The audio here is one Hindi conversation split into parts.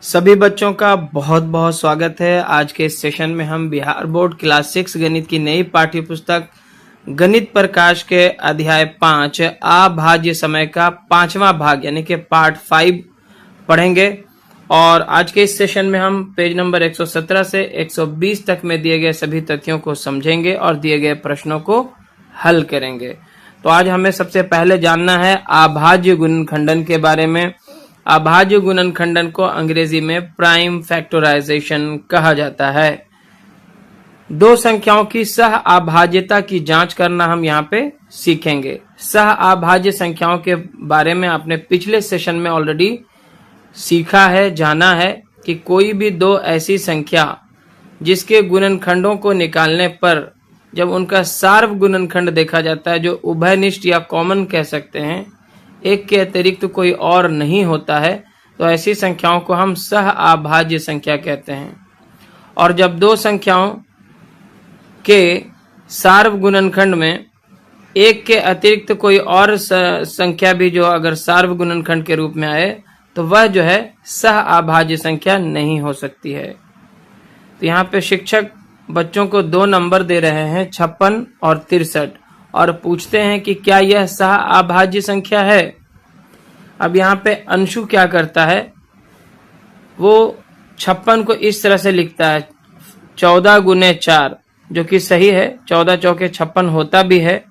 सभी बच्चों का बहुत बहुत स्वागत है। आज के इस सेशन में हम बिहार बोर्ड क्लास 6 गणित की नई पाठ्य पुस्तक गणित प्रकाश के अध्याय 5 अभाज्य समय का 5वां भाग यानी कि पार्ट 5 पढ़ेंगे। और आज के इस सेशन में हम पेज नंबर 117 से 120 तक में दिए गए सभी तथ्यों को समझेंगे और दिए गए प्रश्नों को हल करेंगे। तो आज हमें सबसे पहले जानना है अभाज्य गुणनखंडन के बारे में। अभाज्य गुणनखंडन को अंग्रेजी में प्राइम फैक्टराइजेशन कहा जाता है। दो संख्याओं की सह अभाज्यता की जांच करना हम यहाँ पे सीखेंगे। सह अभाज्य संख्याओं के बारे में आपने पिछले सेशन में ऑलरेडी सीखा है, जाना है कि कोई भी दो ऐसी संख्या जिसके गुणनखंडों को निकालने पर जब उनका सार्व गुणनखंड देखा जाता है, जो उभयनिष्ठ या कॉमन कह सकते हैं, एक के अतिरिक्त कोई और नहीं होता है, तो ऐसी संख्याओं को हम सह अभाज्य संख्या कहते हैं। और जब दो संख्याओं के सार्व गुणनखंड में एक के अतिरिक्त कोई और संख्या भी जो अगर सार्व गुणनखंड के रूप में आए तो वह जो है सह अभाज्य संख्या नहीं हो सकती है। तो यहाँ पे शिक्षक बच्चों को 2 नंबर दे रहे हैं, 56 और 63, और पूछते हैं कि क्या यह सह अभाज्य संख्या है। अब यहाँ पे अंशु क्या करता है, वो 56 को इस तरह से लिखता है 14 गुने 4, जो कि सही है, 14 चौके 56 होता भी है।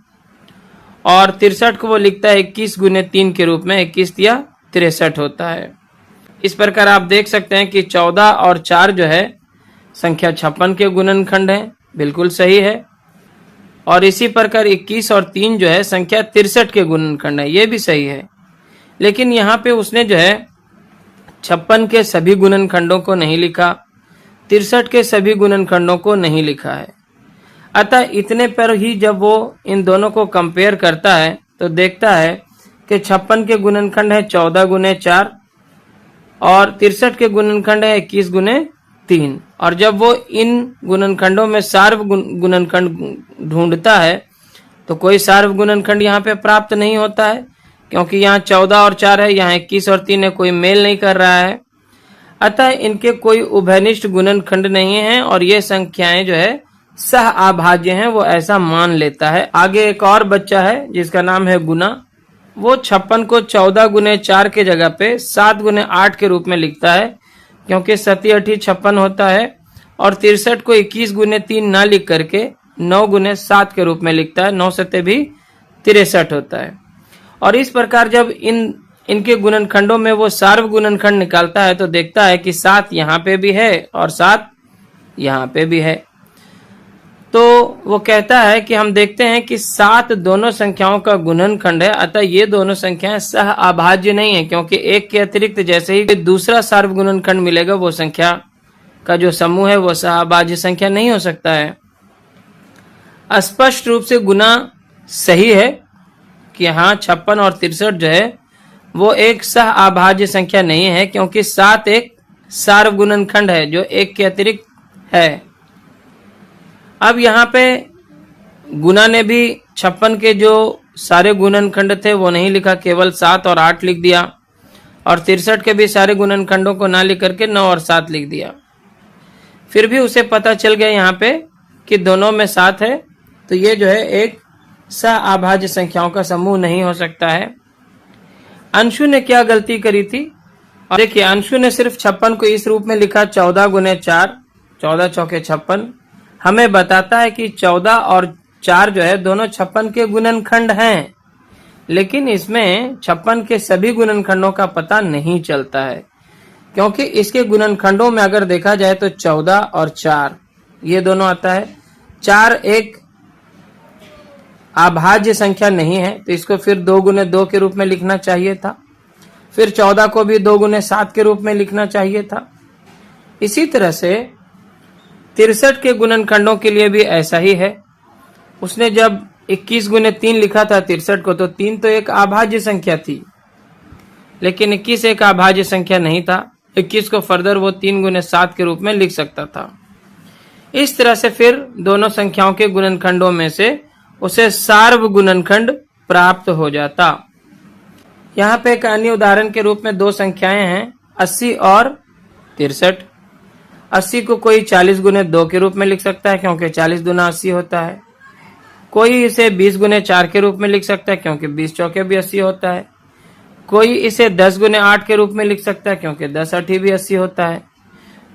और 63 को वो लिखता है 21 गुने 3 के रूप में, 21 या 63 होता है। इस प्रकार आप देख सकते हैं कि 14 और 4 जो है संख्या 56 के गुणनखंड है, बिल्कुल सही है। और इसी प्रकार 21 और 3 जो है संख्या 63 के गुणनखंड है, ये भी सही है। लेकिन यहाँ पे उसने जो है 56 के सभी गुणनखंडों को नहीं लिखा, 63 के सभी गुणनखंडों को नहीं लिखा है। अतः इतने पर ही जब वो इन दोनों को कंपेयर करता है तो देखता है कि 56 के गुणनखंड है 14 गुने 4 और 63 के गुणनखंड है 21 गुने 3। और जब वो इन गुणनखंडों में सार्व गुणनखंड ढूंढता है तो कोई सार्व गुणनखंड यहाँ पे प्राप्त नहीं होता है, क्योंकि यहाँ 14 और 4 है, यहाँ 21 और 3 है, कोई मेल नहीं कर रहा है। अतः इनके कोई उभयनिष्ठ गुणनखंड नहीं है और ये संख्याएं जो है सह अभाज्य हैं, वो ऐसा मान लेता है। आगे एक और बच्चा है जिसका नाम है गुना। वो 56 को 14 गुने 4 के जगह पे 7 गुने 8 के रूप में लिखता है, क्योंकि 7 8 56 होता है। और 63 को 21 गुने 3 ना लिख करके 9 गुने 7 के रूप में लिखता है, 9 7 भी 63 होता है। और इस प्रकार जब इनके गुणनखंडों में वो सार्व गुणनखंड निकालता है तो देखता है कि 7 यहाँ पे भी है और 7 यहाँ पे भी है। तो वो कहता है कि हम देखते हैं कि 7 दोनों संख्याओं का गुणनखंड है, अतः ये दोनों संख्याएं सह अभाज्य नहीं है, क्योंकि एक के अतिरिक्त जैसे ही दूसरा सार्व गुणनखंड मिलेगा वो संख्या का जो समूह है वो सह अभाज्य संख्या नहीं हो सकता है। स्पष्ट रूप से गुना सही है कि हाँ 56 और 63 जो है वो एक सह अभाज्य संख्या नहीं है, क्योंकि 7 एक सार्व गुणनखंड है जो एक के अतिरिक्त है। अब यहाँ पे गुना ने भी 56 के जो सारे गुणनखंड थे वो नहीं लिखा, केवल 7 और 8 लिख दिया। और 63 के भी सारे गुणनखंडों को ना लिख करके 9 और 7 लिख दिया। फिर भी उसे पता चल गया यहाँ पे कि दोनों में 7 है, तो ये जो है एक सह अभाज्य संख्याओं का समूह नहीं हो सकता है। अंशु ने क्या गलती करी थी, और देखिए अंशु ने सिर्फ 56 को इस रूप में लिखा 14 गुने 4, 14 चौके 56, हमें बताता है कि 14 और 4 जो है दोनों 56 के गुणनखंड हैं, लेकिन इसमें 56 के सभी गुणनखंडों का पता नहीं चलता है, क्योंकि इसके गुणनखंडों में अगर देखा जाए तो 14 और 4 ये दोनों आता है। 4 एक अभाज्य संख्या नहीं है, तो इसको फिर 2 गुने 2 के रूप में लिखना चाहिए था। फिर 14 को भी 2 गुने 7 के रूप में लिखना चाहिए था। इसी तरह से 63 के गुणनखंडों के लिए भी ऐसा ही है। उसने जब 21 गुने 3 लिखा था 63 को, तो 3 तो एक अभाज्य संख्या थी, लेकिन 21 एक अभाज्य संख्या नहीं था। 21 को फर्दर वो 3 गुने 7 के रूप में लिख सकता था। इस तरह से फिर दोनों संख्याओं के गुणनखंडों में से उसे सार्व गुणनखंड प्राप्त हो जाता। यहाँ पे एक अन्य उदाहरण के रूप में 2 संख्याएं हैं 80 और 63। 80 को कोई 40 गुने 2 के रूप में लिख सकता है क्योंकि 40 दूना 80 होता है। कोई इसे 20 गुने 4 के रूप में लिख सकता है क्योंकि 20 चौके भी 80 होता है। कोई इसे 10 गुने 8 के रूप में लिख सकता है क्योंकि 10 8 भी 80 होता है।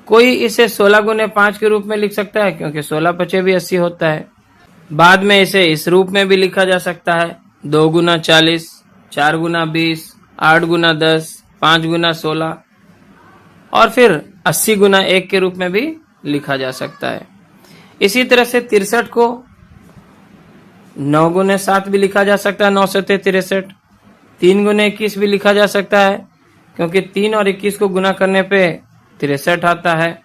कोई इसे 16 गुने 5 के रूप में लिख सकता है क्योंकि 16 5 भी 80 होता है। बाद में इसे इस रूप में भी लिखा जा सकता है, 2 गुना 40, 4 गुना 20, 8 गुना 10, 5 गुना 16 और फिर 80 गुना 1 के रूप में भी लिखा जा सकता है। इसी तरह से 63 को 9 गुने 7 भी लिखा जा सकता है, 9 7 63। 3 गुने 21 भी लिखा जा सकता है क्योंकि 3 और 21 को गुना करने पे 63 आता है।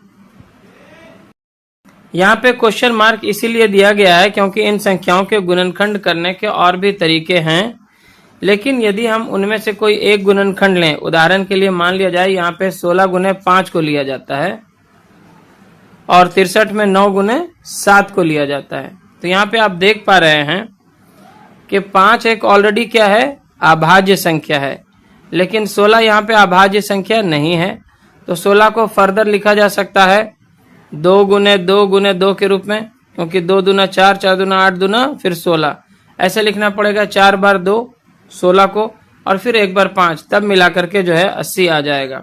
यहाँ पे क्वेश्चन मार्क इसीलिए दिया गया है क्योंकि इन संख्याओं के गुणनखंड करने के और भी तरीके हैं, लेकिन यदि हम उनमें से कोई एक गुणनखंड लें, उदाहरण के लिए मान लिया जाए यहाँ पे 16 गुने 5 को लिया जाता है और 63 में 9 गुने 7 को लिया जाता है, तो यहाँ पे आप देख पा रहे हैं कि 5 एक ऑलरेडी क्या है, अभाज्य संख्या है, लेकिन 16 यहाँ पे अभाज्य संख्या नहीं है, तो 16 को फर्दर लिखा जा सकता है 2 गुने 2 गुने 2 के रूप में, क्योंकि 2 दूना 4, 4 दूना 8 दूना फिर 16, ऐसे लिखना पड़ेगा 4 बार 2 16 को और फिर 1 बार 5, तब मिला करके जो है 80 आ जाएगा।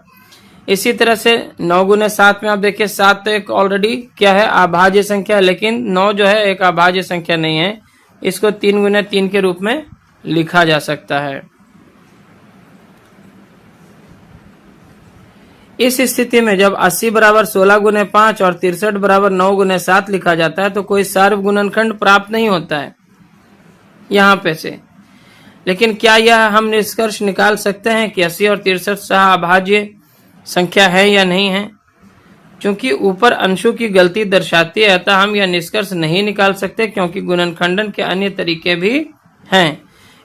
इसी तरह से 9 गुने 7 में आप देखिए 7 तो एक ऑलरेडी क्या है, अभाज्य संख्या है, लेकिन 9 जो है एक अभाज्य संख्या नहीं है, इसको 3 गुने 3 के रूप में लिखा जा सकता है। इस स्थिति में जब 80 बराबर 16 गुने 5 और 63 बराबर 9 गुने 7 लिखा जाता है तो कोई सार्वगुणनखंड प्राप्त नहीं होता है यहाँ पे से। लेकिन क्या यह हम निष्कर्ष निकाल सकते हैं कि 80 और 63 सह अभाज्य संख्या है या नहीं है? क्योंकि ऊपर अंशों की गलती दर्शाती है, अतः हम यह निष्कर्ष नहीं निकाल सकते क्योंकि गुणनखंडन के अन्य तरीके भी हैं।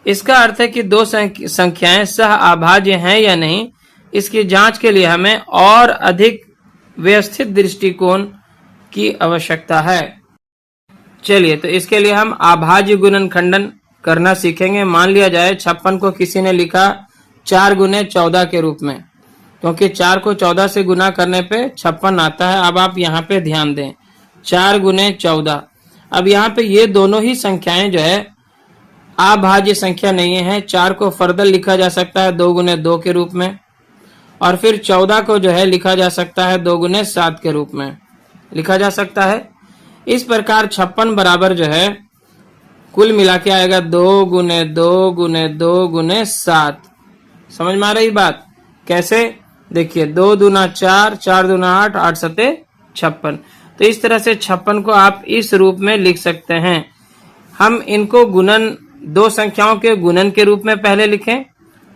इसका अर्थ है कि दो संख्याएं सह अभाज्य हैं या नहीं, इसकी जांच के लिए हमें और अधिक व्यवस्थित दृष्टिकोण की आवश्यकता है। चलिए, तो इसके लिए हम अभाज्य गुणनखंडन करना सीखेंगे। मान लिया जाए 56 को किसी ने लिखा 4 गुने 14 के रूप में, क्योंकि 4 को 14 से गुना करने पे 56 आता है। अब आप यहाँ पे ध्यान दें, 4 गुने 14। अब यहाँ पे ये दोनों ही संख्याएं जो है अभाज्य संख्या नहीं है। 4 को फर्दर लिखा जा सकता है 2 गुने 2 के रूप में और फिर 14 को जो है लिखा जा सकता है 2 गुने 7 के रूप में लिखा जा सकता है। इस प्रकार 56 बराबर जो है कुल मिला के आएगा 2 गुने 2 गुने 2 गुने 7। समझ में आ रही बात? कैसे? देखिए, 2 दूना 4, 4 दूना 8, 8 सते 56। तो इस तरह से 56 को आप इस रूप में लिख सकते हैं। हम इनको गुणन, दो संख्याओं के गुणन के रूप में पहले लिखें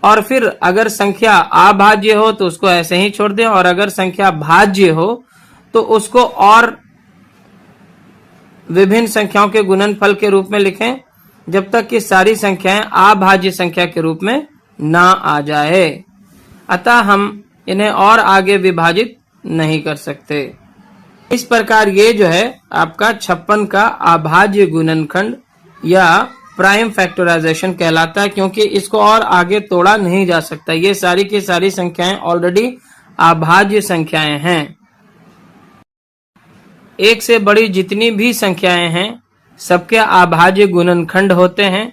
और फिर अगर संख्या अभाज्य हो तो उसको ऐसे ही छोड़ दें, और अगर संख्या भाज्य हो तो उसको और विभिन्न संख्याओं के गुणनफल के रूप में लिखें, जब तक कि सारी संख्याएं अभाज्य संख्या के रूप में ना आ जाए। अतः हम इन्हें और आगे विभाजित नहीं कर सकते। इस प्रकार ये जो है आपका 56 का अभाज्य गुणनखंड या प्राइम फैक्टराइजेशन कहलाता है, क्योंकि इसको और आगे तोड़ा नहीं जा सकता। ये सारी की सारी संख्याएं ऑलरेडी अभाज्य संख्याएं हैं। एक से बड़ी जितनी भी संख्याएं हैं सबके अभाज्य गुणनखंड होते हैं।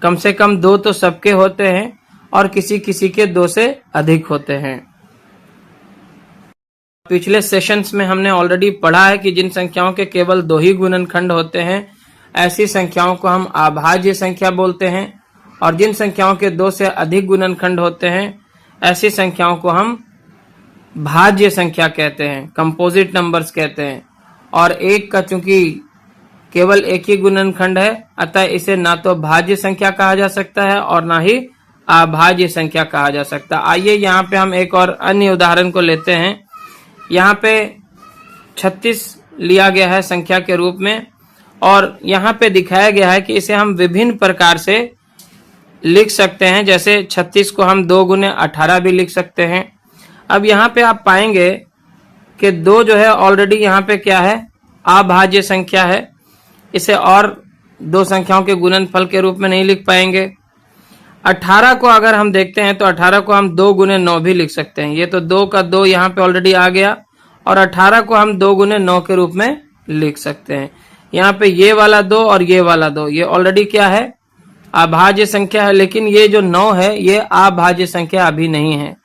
कम से कम 2 तो सबके होते हैं और किसी किसी के 2 से अधिक होते हैं। पिछले सेशंस में हमने ऑलरेडी पढ़ा है कि जिन संख्याओं के केवल 2 ही गुणनखंड होते हैं ऐसी संख्याओं को हम अभाज्य संख्या बोलते हैं, और जिन संख्याओं के 2 से अधिक गुणनखंड होते हैं ऐसी संख्याओं को हम भाज्य संख्या कहते हैं, कंपोजिट नंबर्स कहते हैं। और एक का चूंकि केवल एक ही गुणनखंड है, अतः इसे ना तो भाज्य संख्या कहा जा सकता है और ना ही अभाज्य संख्या कहा जा सकता। आइए यहाँ पे हम एक और अन्य उदाहरण को लेते हैं। यहाँ पे 36 लिया गया है संख्या के रूप में, और यहाँ पे दिखाया गया है कि इसे हम विभिन्न प्रकार से लिख सकते हैं। जैसे 36 को हम 2 गुने 18 भी लिख सकते हैं। अब यहाँ पे आप पाएंगे कि 2 जो है ऑलरेडी यहाँ पे क्या है, अभाज्य संख्या है। इसे और 2 संख्याओं के गुणनफल के रूप में नहीं लिख पाएंगे। 18 को अगर हम देखते हैं तो 18 को हम 2 गुने 9 भी लिख सकते हैं। ये तो 2 का 2 यहाँ पे ऑलरेडी आ गया और 18 को हम 2 गुने 9 के रूप में लिख सकते हैं। यहाँ पे ये वाला 2 और ये वाला 2 ये ऑलरेडी क्या है, अभाज्य संख्या है, लेकिन ये जो 9 है ये अभाज्य संख्या अभी नहीं है।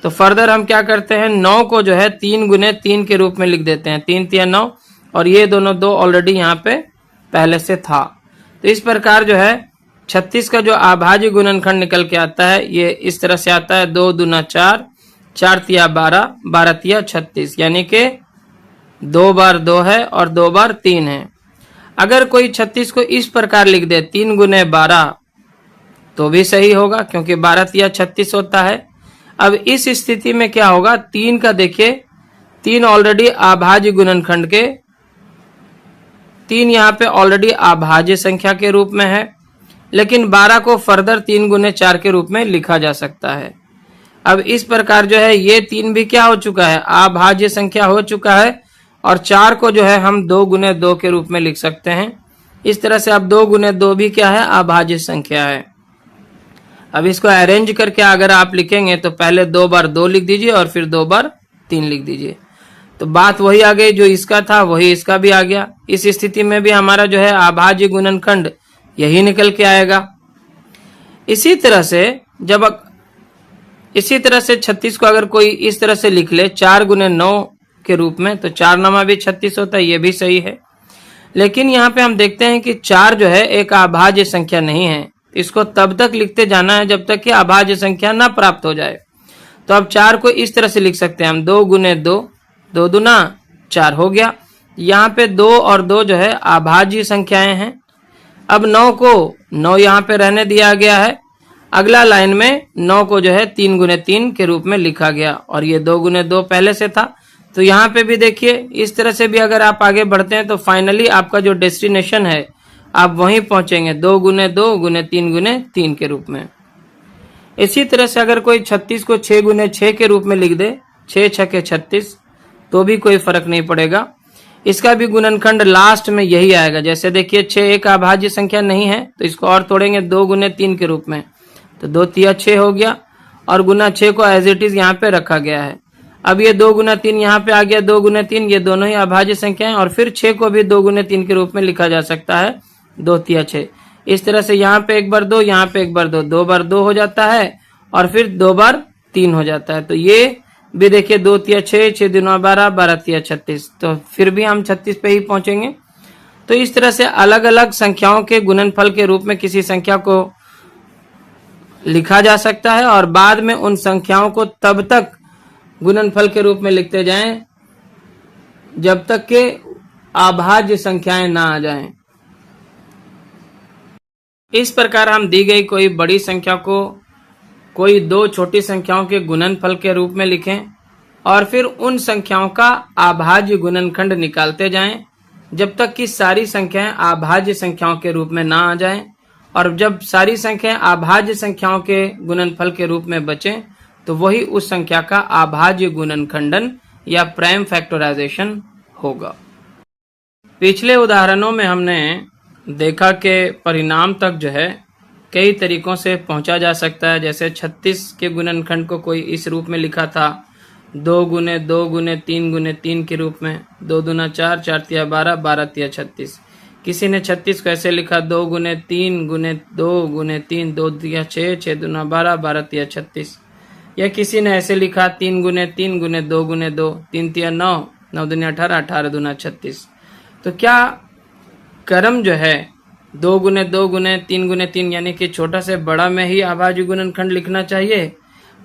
तो फर्दर हम क्या करते हैं, 9 को जो है 3 गुने 3 के रूप में लिख देते हैं। 3 3 9 और ये दोनों 2 ऑलरेडी यहाँ पे पहले से था। तो इस प्रकार जो है 36 का जो अभाज्य गुणनखंड निकल के आता है ये इस तरह से आता है 2 दूना 4, 4 तिया 12, 12 तिया 36, यानी कि 2 बार 2 है और 2 बार 3 है। अगर कोई 36 को इस प्रकार लिख दे 3 गुने 12 तो भी सही होगा, क्योंकि 12 तिया 36 होता है। अब इस स्थिति में क्या होगा, 3 का देखिए 3 ऑलरेडी अभाज्य गुणनखंड के 3 यहाँ पे ऑलरेडी अभाज्य संख्या के रूप में है, लेकिन 12 को फर्दर 3 गुने 4 के रूप में लिखा जा सकता है। अब इस प्रकार जो है ये 3 भी क्या हो चुका है, अभाज्य संख्या हो चुका है और 4 को जो है हम 2 गुने 2 के रूप में लिख सकते हैं। इस तरह से अब 2 गुने 2 भी क्या है, अभाज्य संख्या है। अब इसको अरेंज करके अगर आप लिखेंगे तो पहले 2 बार 2 लिख दीजिए और फिर 2 बार 3 लिख दीजिए, तो बात वही आ गई, जो इसका था वही इसका भी आ गया। इस स्थिति में भी हमारा जो है अभाज्य गुणनखंड यही निकल के आएगा। इसी तरह से 36 को अगर कोई इस तरह से लिख ले 4 गुने 9 के रूप में, तो 4 नमा भी 36 होता है, ये भी सही है। लेकिन यहाँ पे हम देखते हैं कि 4 जो है एक अभाज्य संख्या नहीं है। इसको तब तक लिखते जाना है जब तक कि अभाज्य संख्या ना प्राप्त हो जाए। तो अब 4 को इस तरह से लिख सकते हैं हम 2 गुने 2, 2 दूना 4 हो गया। यहाँ पे 2 और 2 जो है अभाज्य संख्याएं हैं। अब 9 को 9 यहाँ पे रहने दिया गया है। अगला लाइन में 9 को जो है 3 गुने 3 के रूप में लिखा गया और ये 2 गुने 2 पहले से था। तो यहाँ पे भी देखिए इस तरह से भी अगर आप आगे बढ़ते हैं तो फाइनली आपका जो डेस्टिनेशन है आप वहीं पहुंचेंगे 2 गुने 2 गुने 3 के रूप में। इसी तरह से अगर कोई 36 को 6 गुने 6 के रूप में लिख दे, 6 छके 36, तो भी कोई फर्क नहीं पड़ेगा। इसका भी गुणनखंड लास्ट में यही आएगा। जैसे देखिए 6 एक अभाज्य संख्या नहीं है तो इसको और तोड़ेंगे 2 गुने 3 के रूप में, तो 2 तिया 6 हो गया और गुना 6 को एज इट इज यहाँ पे रखा गया है। अब ये 2 गुना 3 यहाँ पे आ गया, 2 गुने 3, ये दोनों ही अभाज्य संख्या है और फिर 6 को भी 2 गुने 3 के रूप में लिखा जा सकता है, 2 तिया 6। इस तरह से यहाँ पे 1 बार 2, यहाँ पे 1 बार 2, 2 बार 2 हो जाता है और फिर 2 बार 3 हो जाता है। तो ये भी देखिए 2 तिया 6, 6 दूना 12, 12 तिया 36, तो फिर भी हम 36 पे ही पहुंचेंगे। तो इस तरह से अलग अलग संख्याओं के गुणनफल के रूप में किसी संख्या को लिखा जा सकता है और बाद में उन संख्याओं को तब तक गुणनफल के रूप में लिखते जाएं जब तक के अभाज्य संख्याएं ना आ जाएं। इस प्रकार हम दी गई कोई बड़ी संख्या को कोई 2 छोटी संख्याओं के गुणनफल के रूप में लिखें और फिर उन संख्याओं का अभाज्य गुणनखंड निकालते जाएं जब तक कि सारी संख्याएं अभाज्य संख्याओं के रूप में ना आ जाएं, और जब सारी संख्याएं अभाज्य संख्याओं के गुणनफल के रूप में बचें तो वही उस संख्या का अभाज्य गुणनखंडन या प्राइम फैक्टराइजेशन होगा। पिछले उदाहरणों में हमने देखा कि परिणाम तक जो है कई तरीकों से पहुंचा जा सकता है। जैसे 36 के गुणनखंड को कोई इस रूप में लिखा था 2 गुने 2 गुने 3 के रूप में, 2 दूना 4, 4 तिया 12, 12 तिया 36। किसी ने 36 को ऐसे लिखा 2 गुने 3 गुने 2 गुने 3, 2 तिया 6, 6 दूना 12, 12 तिया 36। या किसी ने ऐसे लिखा 3 गुने 3 गुने 2 गुने 2, 3 तिया 9, 9 दूनी 18, 18 दूना 36। तो क्या क्रम जो है 2 गुने 2 गुने 3 यानी कि छोटा से बड़ा में ही अभाज्य गुणनखंड लिखना चाहिए?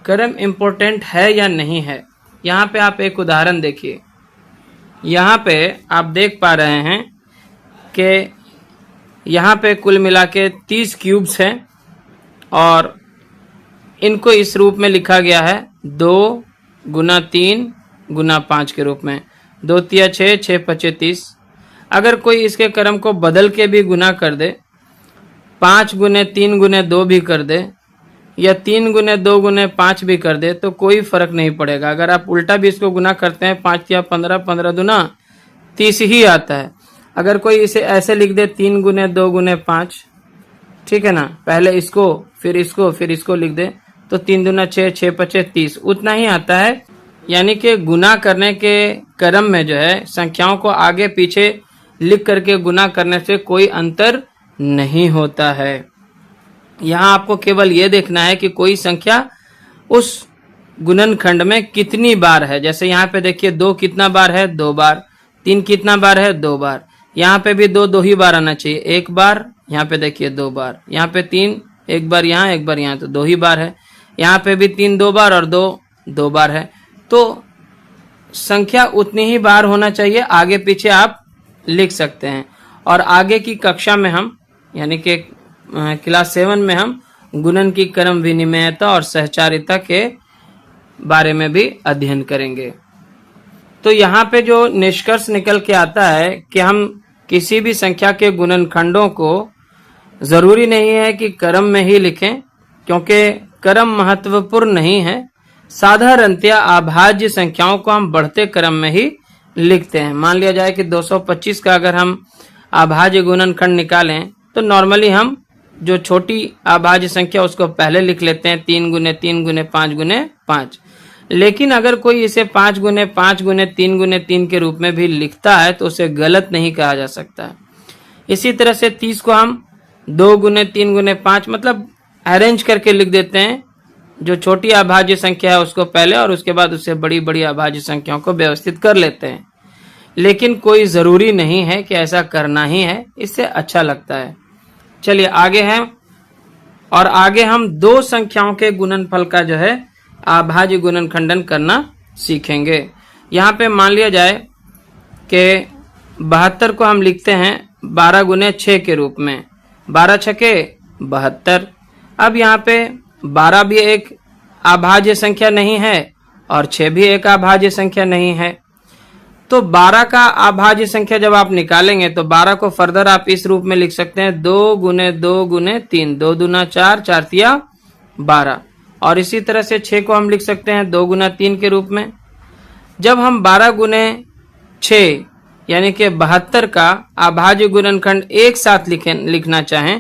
क्रम इम्पोर्टेंट है या नहीं है? यहाँ पे आप एक उदाहरण देखिए। यहाँ पे आप देख पा रहे हैं कि यहाँ पे कुल मिला के 30 क्यूब्स हैं और इनको इस रूप में लिखा गया है 2 गुना 3 गुना 5 के रूप में। 2 तिया 6, 6 पचे 30। अगर कोई इसके क्रम को बदल के भी गुना कर दे, 5 गुने 3 गुने 2 भी कर दे या 3 गुने 2 गुने 5 भी कर दे तो कोई फर्क नहीं पड़ेगा। अगर आप उल्टा भी इसको गुना करते हैं 5 तिया 15, 15 दूना 30 ही आता है। अगर कोई इसे ऐसे लिख दे 3 गुने 2 गुने 5, ठीक है ना, पहले इसको फिर इसको लिख दे तो 3 दूना 6, 6 पचे 30, उतना ही आता है। यानी कि गुना करने के क्रम में जो है संख्याओं को आगे पीछे लिख करके गुना करने से कोई अंतर नहीं होता है। यहाँ आपको केवल ये देखना है कि कोई संख्या उस गुणनखंड में कितनी बार है। जैसे यहाँ पे देखिए 2 कितना बार है, 2 बार। 3 कितना बार है, 2 बार। यहाँ पे भी 2 ही बार आना चाहिए, 1 बार। यहाँ पे देखिए 2 बार। यहाँ पे 3, 1 बार यहाँ 1 बार यहाँ, तो 2 ही बार है। यहाँ पे भी 3 2 बार और 2 बार है। तो संख्या उतनी ही बार होना चाहिए, आगे पीछे आप लिख सकते हैं। और आगे की कक्षा में हम यानी कि क्लास 7 में हम गुणन की क्रम विनिमयता और सहचारिता के बारे में भी अध्ययन करेंगे। तो यहाँ पे जो निष्कर्ष निकल के आता है कि हम किसी भी संख्या के गुणनखंडों को जरूरी नहीं है कि क्रम में ही लिखें, क्योंकि क्रम महत्वपूर्ण नहीं है। साधारणतया अभाज्य संख्याओं को हम बढ़ते क्रम में ही लिखते हैं। मान लिया जाए कि 225 का अगर हम अभाज्य गुणनखंड निकालें तो नॉर्मली हम जो छोटी अभाज्य संख्या उसको पहले लिख लेते हैं, 3 गुने 3 गुने 5 गुने 5। लेकिन अगर कोई इसे 5 गुने 5 गुने 3 गुने 3 के रूप में भी लिखता है तो उसे गलत नहीं कहा जा सकता है। इसी तरह से 30 को हम 2 गुने 3 गुने 5 मतलब अरेंज करके लिख देते हैं। जो छोटी अभाज्य संख्या है उसको पहले और उसके बाद उससे बड़ी बड़ी अभाज्य संख्याओं को व्यवस्थित कर लेते हैं। लेकिन कोई जरूरी नहीं है कि ऐसा करना ही है, इससे अच्छा लगता है। चलिए आगे हैं, और आगे हम 2 संख्याओं के गुणनफल का जो है अभाज्य गुणनखंडन करना सीखेंगे। यहाँ पे मान लिया जाए कि 72 को हम लिखते हैं 12 गुने 6 के रूप में, 12 छके 72। अब यहाँ पे 12 भी एक अभाज्य संख्या नहीं है और 6 भी एक अभाज्य संख्या नहीं है। तो 12 का अभाज्य संख्या जब आप निकालेंगे तो 12 को फर्दर आप इस रूप में लिख सकते हैं 2 गुने 2 गुने 3, 2 दूना 4, 4 तिया 12। और इसी तरह से 6 को हम लिख सकते हैं 2 गुना 3 के रूप में। जब हम 12 गुने 6 यानी कि 72 का अभाज्य गुणनखंड एक साथ लिखना चाहें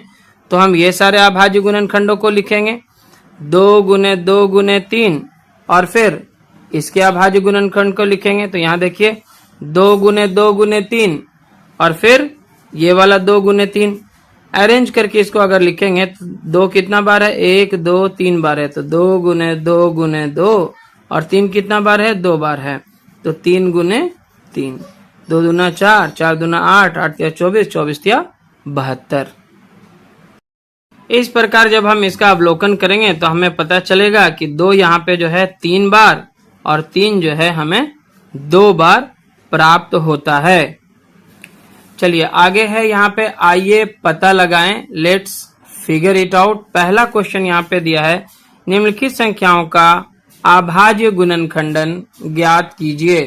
तो हम ये सारे अभाज्य गुणनखंडों को लिखेंगे, 2 गुने 2 गुने 3, और फिर इसके अभाज्य गुणनखंड को लिखेंगे। तो यहाँ देखिए 2 गुने 2 गुने 3 और फिर ये वाला 2 गुने 3 अरेंज करके इसको अगर लिखेंगे तो 2 कितना बार है, 1 2 3 बार है, तो 2 गुने 2 गुने 2, और 3 कितना बार है, 2 बार है, तो 3 गुने 3, 2 दूना 4, 4 दूना 8, 8 तिया 24, 24 तिया 72। इस प्रकार जब हम इसका अवलोकन करेंगे तो हमें पता चलेगा कि 2 यहाँ पे जो है 3 बार और 3 जो है हमें 2 बार प्राप्त होता है। चलिए आगे है यहाँ पे, आइए पता लगाएं, लेट्स फिगर इट आउट। पहला क्वेश्चन यहाँ पे दिया है, निम्नलिखित संख्याओं का अभाज्य गुणनखंडन ज्ञात कीजिए।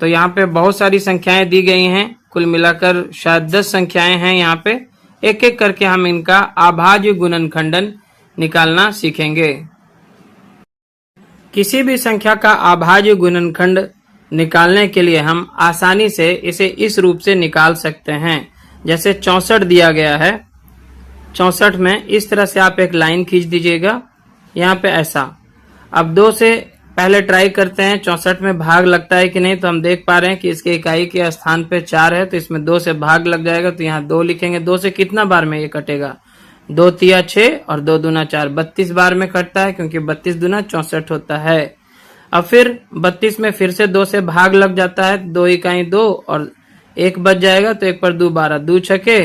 तो यहाँ पे बहुत सारी संख्याएं दी गई हैं, कुल मिलाकर शायद 10 संख्याएं हैं। यहाँ पे एक एक करके हम इनका अभाज्य गुणनखंडन निकालना सीखेंगे। किसी भी संख्या का अभाज्य गुणनखंड निकालने के लिए हम आसानी से इसे इस रूप से निकाल सकते हैं। जैसे 64 दिया गया है, 64 में इस तरह से आप एक लाइन खींच दीजिएगा यहाँ पे ऐसा। अब 2 से पहले ट्राई करते हैं 64 में भाग लगता है कि नहीं। तो हम देख पा रहे हैं कि इसके इकाई के स्थान पे 4 है, तो इसमें 2 से भाग लग जाएगा, तो यहाँ 2 लिखेंगे। 2 से कितना बार में ये कटेगा, 2 तिया 6 और 2 दूना 4, 32 बार में कटता है, क्योंकि 32 दूना 64 होता है। अब फिर 32 में फिर से 2 से भाग लग जाता है, 2 इकाई 2 और 1 बच जाएगा, तो 1 पर 2 12, 2 छके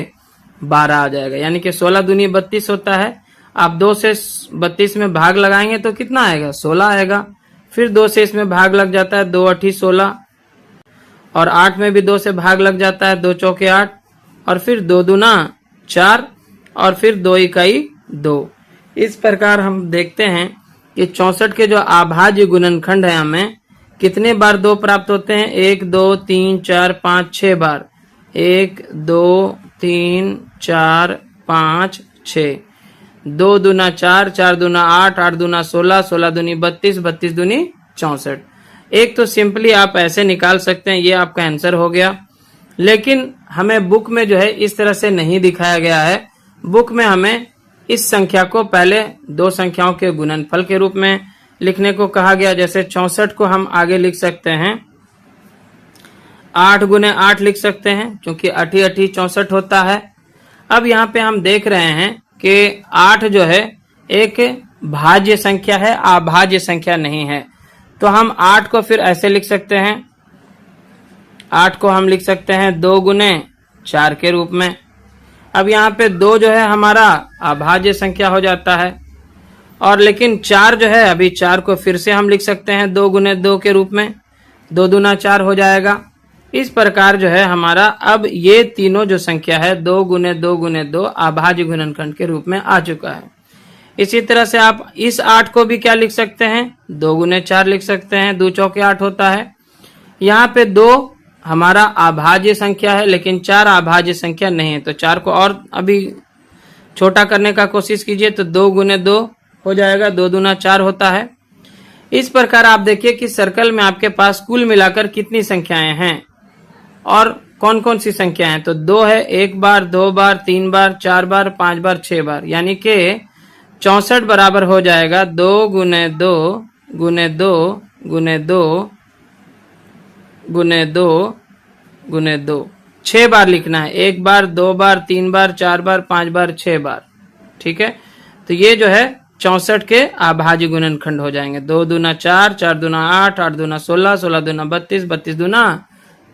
12 आ जाएगा, यानी कि 16 दूनी 32 होता है। आप 2 से 32 में भाग लगाएंगे तो कितना आएगा, 16 आएगा। फिर 2 से इसमें भाग लग जाता है, 2 8 16, और 8 में भी 2 से भाग लग जाता है, 2 चौके 8, और फिर 2 दूना 4 और फिर 2 इकाई 2। इस प्रकार हम देखते हैं कि 64 के जो अभाज्य गुणनखंड है हमें कितने बार 2 प्राप्त होते हैं, 1 2 3 4 5 6 बार, 1 2 3 4 5 6, 2 दूना 4, 4 दूना 8, 8 दूना 16, 16 दूनी 32, 32 दूनी 64। एक तो सिंपली आप ऐसे निकाल सकते हैं, ये आपका आंसर हो गया। लेकिन हमें बुक में जो है इस तरह से नहीं दिखाया गया है। बुक में हमें इस संख्या को पहले दो संख्याओं के गुणनफल के रूप में लिखने को कहा गया। जैसे 64 को हम आगे लिख सकते हैं 8 गुने 8 लिख सकते हैं, क्योंकि 8 8 64 होता है। अब यहाँ पे हम देख रहे हैं कि 8 जो है एक भाज्य संख्या है, अभाज्य संख्या नहीं है। तो हम 8 को फिर ऐसे लिख सकते हैं, 8 को हम लिख सकते हैं 2 गुने 4 के रूप में। अब यहाँ पे 2 जो है हमारा अभाज्य संख्या हो जाता है, और लेकिन 4 जो है, अभी 4 को फिर से हम लिख सकते हैं 2 गुने 2 के रूप में, 2 दूना 4 हो जाएगा। इस प्रकार जो है हमारा अब ये तीनों जो संख्या है 2 गुने 2 गुने 2 अभाज्य गुणनखंड के रूप में आ चुका है। इसी तरह से आप इस 8 को भी क्या लिख सकते हैं, 2 गुने 4 लिख सकते हैं, 2 चौके 8 होता है। यहाँ पे 2 हमारा अभाज्य संख्या है, लेकिन 4 अभाज्य संख्या नहीं है। तो 4 को और अभी छोटा करने का कोशिश कीजिए, तो 2 गुने 2 हो जाएगा, 2 दूना 4 होता है। इस प्रकार आप देखिए कि सर्कल में आपके पास कुल मिलाकर कितनी संख्याएं हैं और कौन कौन सी संख्या है। तो 2 है, 1 बार, 2 बार, 3 बार, 4 बार, 5 बार, 6 बार, यानी कि 64 बराबर हो जाएगा 2 गुने 2 गुने 2 गुने 2 गुने 2 गुने 2, 6 बार लिखना है। 1 बार, 2 बार, 3 बार, 4 बार, 5 बार, 6 बार। ठीक है, तो ये जो है 64 के अभाज्य गुणनखंड हो जाएंगे। 2 दूना 4, 4 दूना 8, 8 दूना 16, 16 दूना 32, 32 दूना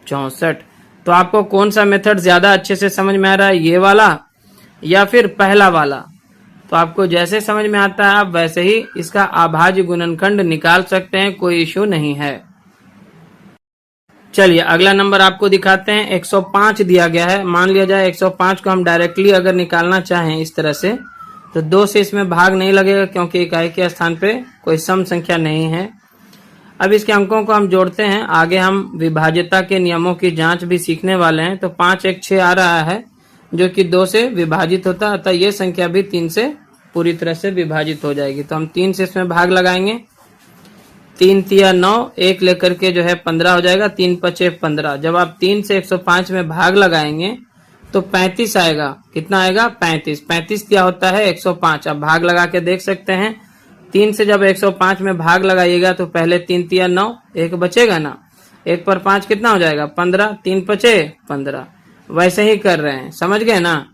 64। तो आपको कौन सा मेथड ज्यादा अच्छे से समझ में आ रहा है, ये वाला या फिर पहला वाला? तो आपको जैसे समझ में आता है आप वैसे ही इसका अभाज्य गुणनखंड निकाल सकते हैं, कोई इश्यू नहीं है। चलिए अगला नंबर आपको दिखाते हैं। 105 दिया गया है। मान लिया जाए 105 को हम डायरेक्टली अगर निकालना चाहें इस तरह से, तो 2 से इसमें भाग नहीं लगेगा, क्योंकि इकाई के स्थान पे कोई सम संख्या नहीं है। अब इसके अंकों को हम जोड़ते हैं। आगे हम विभाज्यता के नियमों की जांच भी सीखने वाले हैं। तो 5 1 6 आ रहा है, जो कि 2 से विभाजित होता है, अतः ये संख्या भी 3 से पूरी तरह से विभाजित हो जाएगी। तो हम 3 से इसमें भाग लगाएंगे। 3 तिया 9, 1 लेकर के जो है 15 हो जाएगा। 3 पचे 15। जब आप 3 से 105 में भाग लगाएंगे तो 35 आएगा। कितना आएगा? 35। 35 क्या होता है? 105। अब भाग लगा के देख सकते हैं। 3 से जब 105 में भाग लगाइएगा तो पहले 3 तिया 9, 1 बचेगा ना, 1 पर 5 कितना हो जाएगा? 15। 3 पचे 15। वैसे ही कर रहे हैं, समझ गए ना?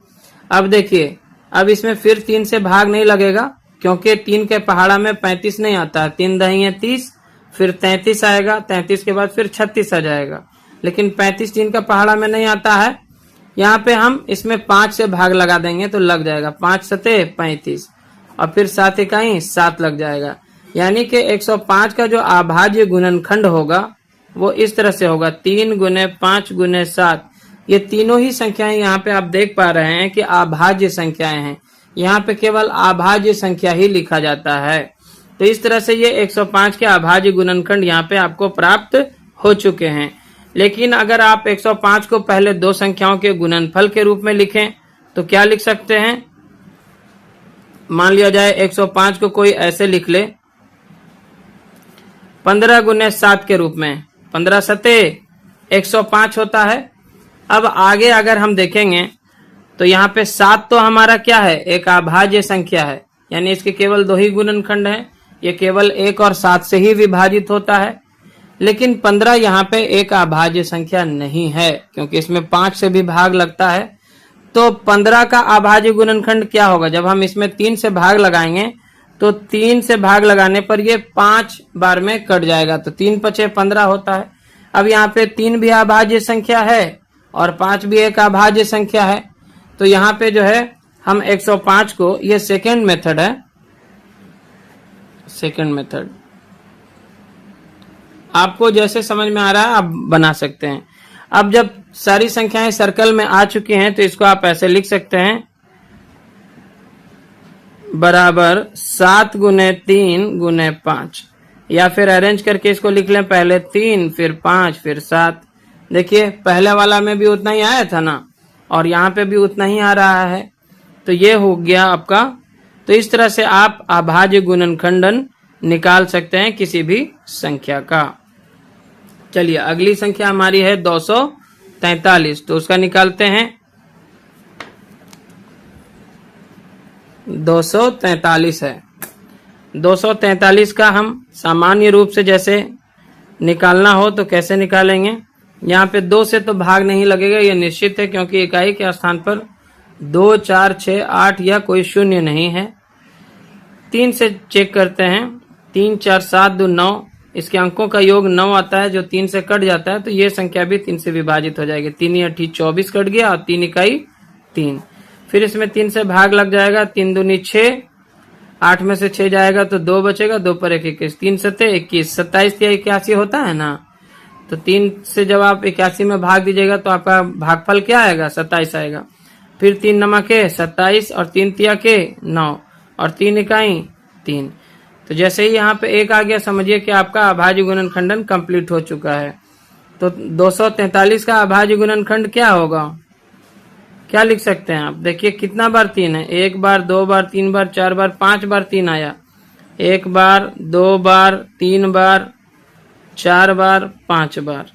अब देखिए, अब इसमें फिर 3 से भाग नहीं लगेगा, क्योंकि 3 के पहाड़ा में 35 नहीं आता। 3 दही 30, फिर 33 आएगा। 33 के बाद फिर 36 आ जाएगा, लेकिन 35 3 का पहाड़ा में नहीं आता है। यहाँ पे हम इसमें 5 से भाग लगा देंगे तो लग जाएगा। 5 सते 35, और फिर 7 इकाई 7 लग जाएगा। यानी कि 105 का जो अभाज्य गुणनखंड होगा वो इस तरह से होगा, 3 गुने 5 गुने 7। ये तीनों ही संख्याएं यहाँ पे आप देख पा रहे हैं कि अभाज्य संख्याएं हैं। यहाँ पे केवल अभाज्य संख्या ही लिखा जाता है। तो इस तरह से ये 105 के अभाज्य गुणनखंड यहाँ पे आपको प्राप्त हो चुके हैं। लेकिन अगर आप 105 को पहले 2 संख्याओं के गुणनफल के रूप में लिखें तो क्या लिख सकते हैं? मान लिया जाए 105 को कोई ऐसे लिख ले, 15 गुने 7 के रूप में। 15 सते 105 होता है। अब आगे अगर हम देखेंगे तो यहाँ पे 7 तो हमारा क्या है? एक अभाज्य संख्या है, यानी इसके केवल 2 ही गुणनखंड हैं। ये केवल 1 और 7 से ही विभाजित होता है। लेकिन 15 यहाँ पे एक अभाज्य संख्या नहीं है, क्योंकि इसमें 5 से भी भाग लगता है। तो 15 का अभाज्य गुणनखंड क्या होगा? जब हम इसमें 3 से भाग लगाएंगे तो 3 से भाग लगाने पर ये 5 बार में कट जाएगा, तो 3 पचे 15 होता है। अब यहाँ पे 3 भी अभाज्य संख्या है और 5 भी एक अभाज्य संख्या है। तो यहाँ पे जो है हम 105 को, ये सेकेंड मेथड है, सेकेंड मेथड आपको जैसे समझ में आ रहा है आप बना सकते हैं। अब जब सारी संख्याएं सर्कल में आ चुकी हैं तो इसको आप ऐसे लिख सकते हैं, बराबर 7 गुने 3 गुने 5, या फिर अरेंज करके इसको लिख लें, पहले 3 फिर 5 फिर 7। देखिए पहले वाला में भी उतना ही आया था ना, और यहाँ पे भी उतना ही आ रहा है। तो ये हो गया आपका। तो इस तरह से आप अभाज्य गुणनखंडन निकाल सकते हैं किसी भी संख्या का। चलिए अगली संख्या हमारी है 243, तो उसका निकालते हैं। 243 है। 243 का हम सामान्य रूप से जैसे निकालना हो तो कैसे निकालेंगे? यहाँ पे 2 से तो भाग नहीं लगेगा, ये निश्चित है, क्योंकि इकाई के स्थान पर 2, 4, 6, 8 या कोई शून्य नहीं है। 3 से चेक करते हैं। 3, 4, 7, 2, 9, इसके अंकों का योग 9 आता है, जो 3 से कट जाता है तो ये संख्या भी 3 से विभाजित हो जाएगी। 3 8 24 कट गया और 3 इकाई 3। फिर इसमें 3 से भाग लग जाएगा। 3 दूनी 6, 8 में से 6 जाएगा तो 2 बचेगा, 2 पर 1 21, 3 7 21, 27 या 81 होता है ना। तो 3 से जब आप 81 में भाग दीजिएगा तो आपका भागफल क्या आएगा? 27 आएगा। फिर 3 नमके 27 और 3 तिया के 9 और 3 इकाई 3। तो जैसे ही यहाँ पे 1 आ गया, समझिए कि आपका अभाज्य गुणनखंडन कंप्लीट हो चुका है। तो 243 का अभाज्य गुणनखंड क्या होगा? क्या लिख सकते हैं आप? देखिए कितना बार 3 है। 1 बार, 2 बार, 3 बार, 4 बार, 5 बार 3 आया। 1 बार, 2 बार, 3 बार, 4 बार, 5 बार।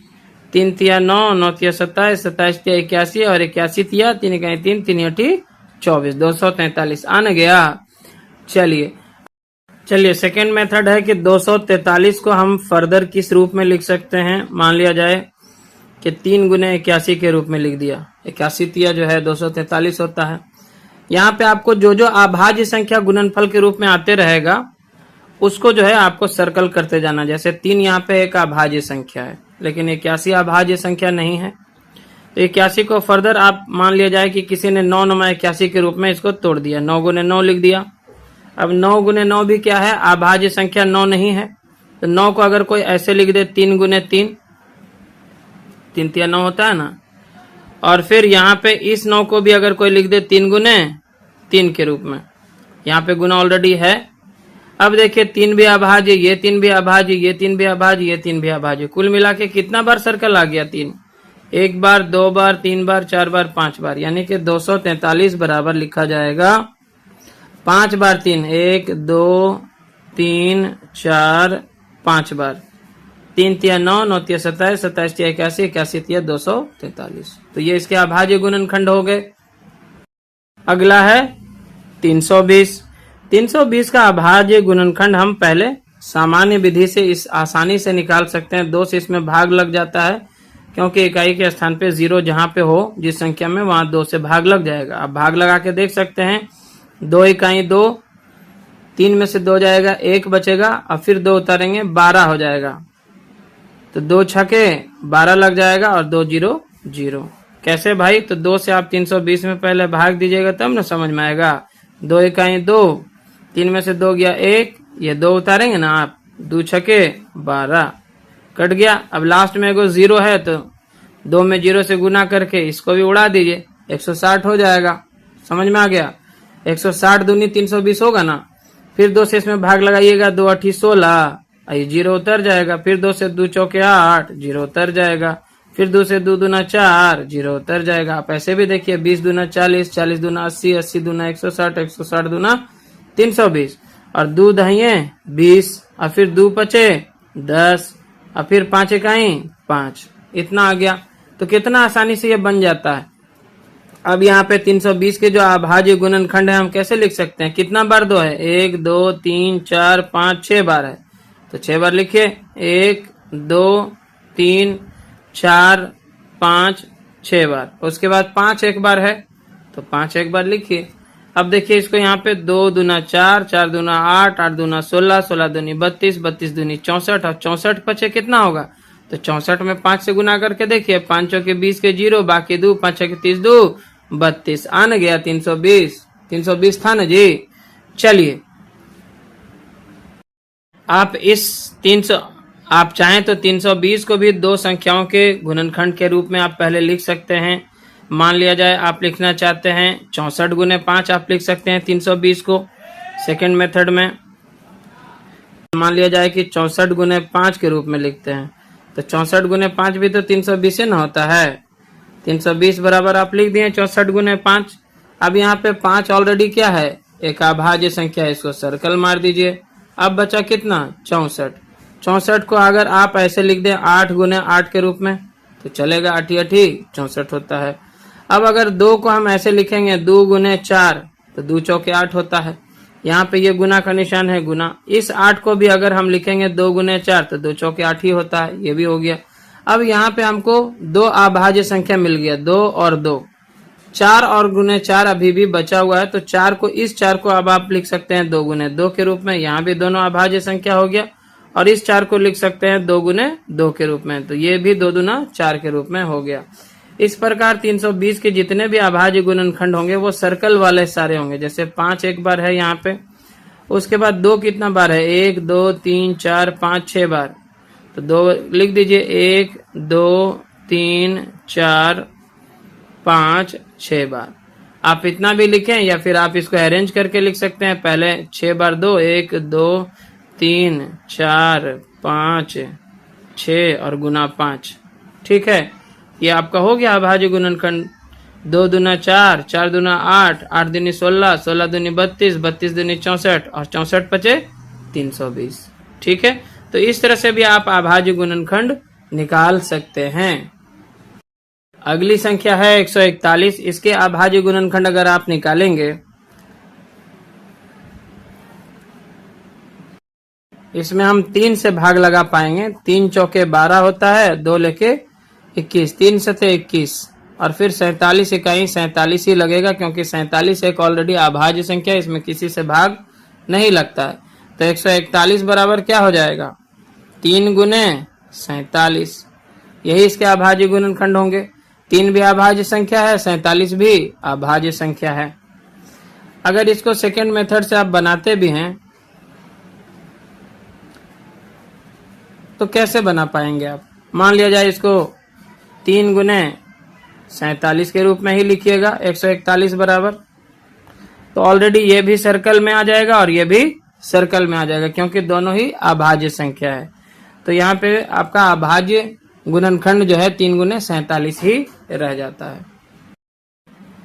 3 तिया 9, 9 तिया 27, 27 तिया 81 और 81 तिया 3 इकाई 3, 3 8 24। 243 आने गया। चलिए सेकेंड मेथड है कि 243 को हम फर्दर किस रूप में लिख सकते हैं? मान लिया जाए कि 3 गुने 81 के रूप में लिख दिया। 81 तिया जो है 243 होता है। यहाँ पे आपको जो जो अभाज्य संख्या गुणनफल के रूप में आते रहेगा उसको जो है आपको सर्कल करते जाना। जैसे 3 यहाँ पे एक अभाज्य संख्या है, लेकिन 81 अभाज्य संख्या नहीं है। तो 81 को फर्दर आप मान लिया जाए कि किसी ने 9 9 81 के रूप में इसको तोड़ दिया। 9 गुने 9 लिख दिया। अब 9 गुने 9 भी क्या है? अभाज्य संख्या 9 नहीं है। तो 9 को अगर कोई ऐसे लिख दे 3 गुने 3, 3 तिया 9 होता है ना। और फिर यहाँ पे इस 9 को भी अगर कोई लिख दे 3 गुने 3 के रूप में, यहाँ पे गुना ऑलरेडी है। अब देखिए 3 भी अभाज्य, ये 3 भी अभाज्य, ये 3 भी अभाज्य, ये 3 भी अभाज्य। कुल मिला के कितना बार सर्कल आ गया? 3। 1 बार, 2 बार, 3 बार, 4 बार, 5 बार, यानी कि 243 बराबर लिखा जाएगा 5 बार 3। 1 2 3 4 5 बार। 3 तिया 9, 9 तिया 27, 27 तिया 81, 81 तिया 243। तो ये इसके अभाज्य गुणनखंड हो गए। अगला है 320। 320 का अभाज्य गुणनखंड हम पहले सामान्य विधि से इस आसानी से निकाल सकते हैं। 2 से इसमें भाग लग जाता है, क्योंकि इकाई के स्थान पे 0 जहां पे हो जिस संख्या में, वहां 2 से भाग लग जाएगा। अब भाग लगा के देख सकते हैं। 2 इकाई 2, 3 में से 2 जाएगा, 1 बचेगा और फिर 2 उतारेंगे, 12 हो जाएगा। तो 2 छके 12 लग जाएगा और 2 0 0। कैसे भाई? तो 2 से आप 320 में पहले भाग दीजिएगा तब ना समझ में आएगा। 2 इकाई 2, 3 में से 2 गया 1, ये 2 उतारेंगे ना आप, 2 छके 12 कट गया। अब लास्ट में एगो 0 है तो 2 में 0 से गुना करके इसको भी उड़ा दीजिए, 160 हो जाएगा। समझ में आ गया? 160 दूनी 320 होगा ना। फिर 2 से इसमें भाग लगाइएगा, 2 8 16, 0 उतर जाएगा। फिर 2 से 2 चौके 8, 0 उतर जाएगा। फिर 2 से 2 दूना 4, 0 उतर जाएगा। आप ऐसे भी देखिए, 20 दूना 40, 40 दूना 80, 80 दूना 160, 160 दूना 320 और 2 दहिए 20 और फिर 2 पचे 10 और फिर 5 इकाई 5। इतना आ गया। तो कितना आसानी से ये बन जाता है। अब यहाँ पे 320 के जो अभाज्य गुणनखंड है हम कैसे लिख सकते हैं? कितना बार 2 है? 1 2 3 4 5 6 बार है। तो 6 बार लिखिए। 1 2 3 4 5 6 बार। उसके बाद 5 एक बार है तो 5 एक बार लिखिए। अब देखिए इसको यहाँ पे 2 दूना 4, 4 दूना 8, 8 दूना 16, 16 दूनी 32, 32 दूनी 64 और 64 पचे कितना होगा? तो 64 में 5 से गुना करके देखिए, 5 चौके 20 के 0, बाकी 2, 5 छके 30, 2 32 आने गया 320। 320 था ना जी। चलिए आप इस 300 आप चाहें तो 320 को भी 2 संख्याओं के गुणनखंड के रूप में आप पहले लिख सकते हैं। मान लिया जाए आप लिखना चाहते हैं 64 गुने 5, आप लिख सकते हैं 320 को सेकंड मेथड में। मान लिया जाए कि 64 गुने 5 के रूप में लिखते हैं, तो 64 गुने 5 भी तो 320 से ना होता है। 320 बराबर आप लिख दिए 64 गुने 5। अब यहाँ पे 5 ऑलरेडी क्या है? एक अभाज्य संख्या है, इसको सर्कल मार दीजिए। अब बचा कितना? 64। 64 को अगर आप ऐसे लिख दें 8 गुने 8 के रूप में तो चलेगा, 8 8 64 होता है। अब अगर 2 को हम ऐसे लिखेंगे 2 गुने 4 तो 2 चौके 8 होता है। यहाँ पे ये गुना का निशान है, गुना। इस 8 को भी अगर हम लिखेंगे 2 गुने 4 तो 2 चौके 8 ही होता है, ये भी हो गया। अब यहाँ पे हमको 2 अभाज्य संख्या मिल गया, 2 और 2, 4 और गुने 4 अभी भी बचा हुआ है। तो 4 को, इस 4 को अब आप लिख सकते हैं 2 गुने 2 के रूप में, यहाँ भी दोनों अभाज्य संख्या हो गया। और इस 4 को लिख सकते हैं 2 गुने 2 के रूप में, तो ये भी 2 दूना 4 के रूप में हो गया। इस प्रकार 320 के जितने भी अभाज्य गुणनखंड होंगे वो सर्कल वाले सारे होंगे। जैसे 5 एक बार है यहाँ पे, उसके बाद 2 कितना बार है, 1 2 3 4 5 6 बार, तो 2 लिख दीजिए, 1 2 3 4 5 6 बार। आप इतना भी लिखें या फिर आप इसको अरेंज करके लिख सकते हैं। पहले 6 बार 2, 1 2 3 4 5 6 और गुना 5, ठीक है। ये आपका हो गया अभाज्य गुणनखंड। 2 दूना 4, 4 दूना 8, 8 दूनी 16, 16 दूनी 32, 32 दूनी 64 और 64 पचे 320, ठीक है। तो इस तरह से भी आप अभाज्य गुणनखंड निकाल सकते हैं। अगली संख्या है 141। इसके अभाज्य गुणनखंड अगर आप निकालेंगे, इसमें हम 3 से भाग लगा पाएंगे। 3 चौके 12 होता है, 2 लेके 21, 3 सते 21, और फिर 47 इकाई 47 ही लगेगा, क्योंकि 47 एक ऑलरेडी अभाज्य संख्या है, इसमें किसी से भाग नहीं लगता है। तो 141 बराबर क्या हो जाएगा, 3 गुने 47, यही इसके अभाज्य गुणनखंड होंगे। 3 भी अभाज्य संख्या है, 47 भी अभाज्य संख्या है। अगर इसको सेकेंड मेथड से आप बनाते भी हैं तो कैसे बना पाएंगे आप। मान लिया जाए इसको 3 गुने 47 के रूप में ही लिखिएगा, 141 बराबर, तो ऑलरेडी ये भी सर्कल में आ जाएगा और ये भी सर्कल में आ जाएगा, क्योंकि दोनों ही अभाज्य संख्या है। तो यहाँ पे आपका अभाज्य गुणनखंड जो है 3 गुने 47 ही रह जाता है।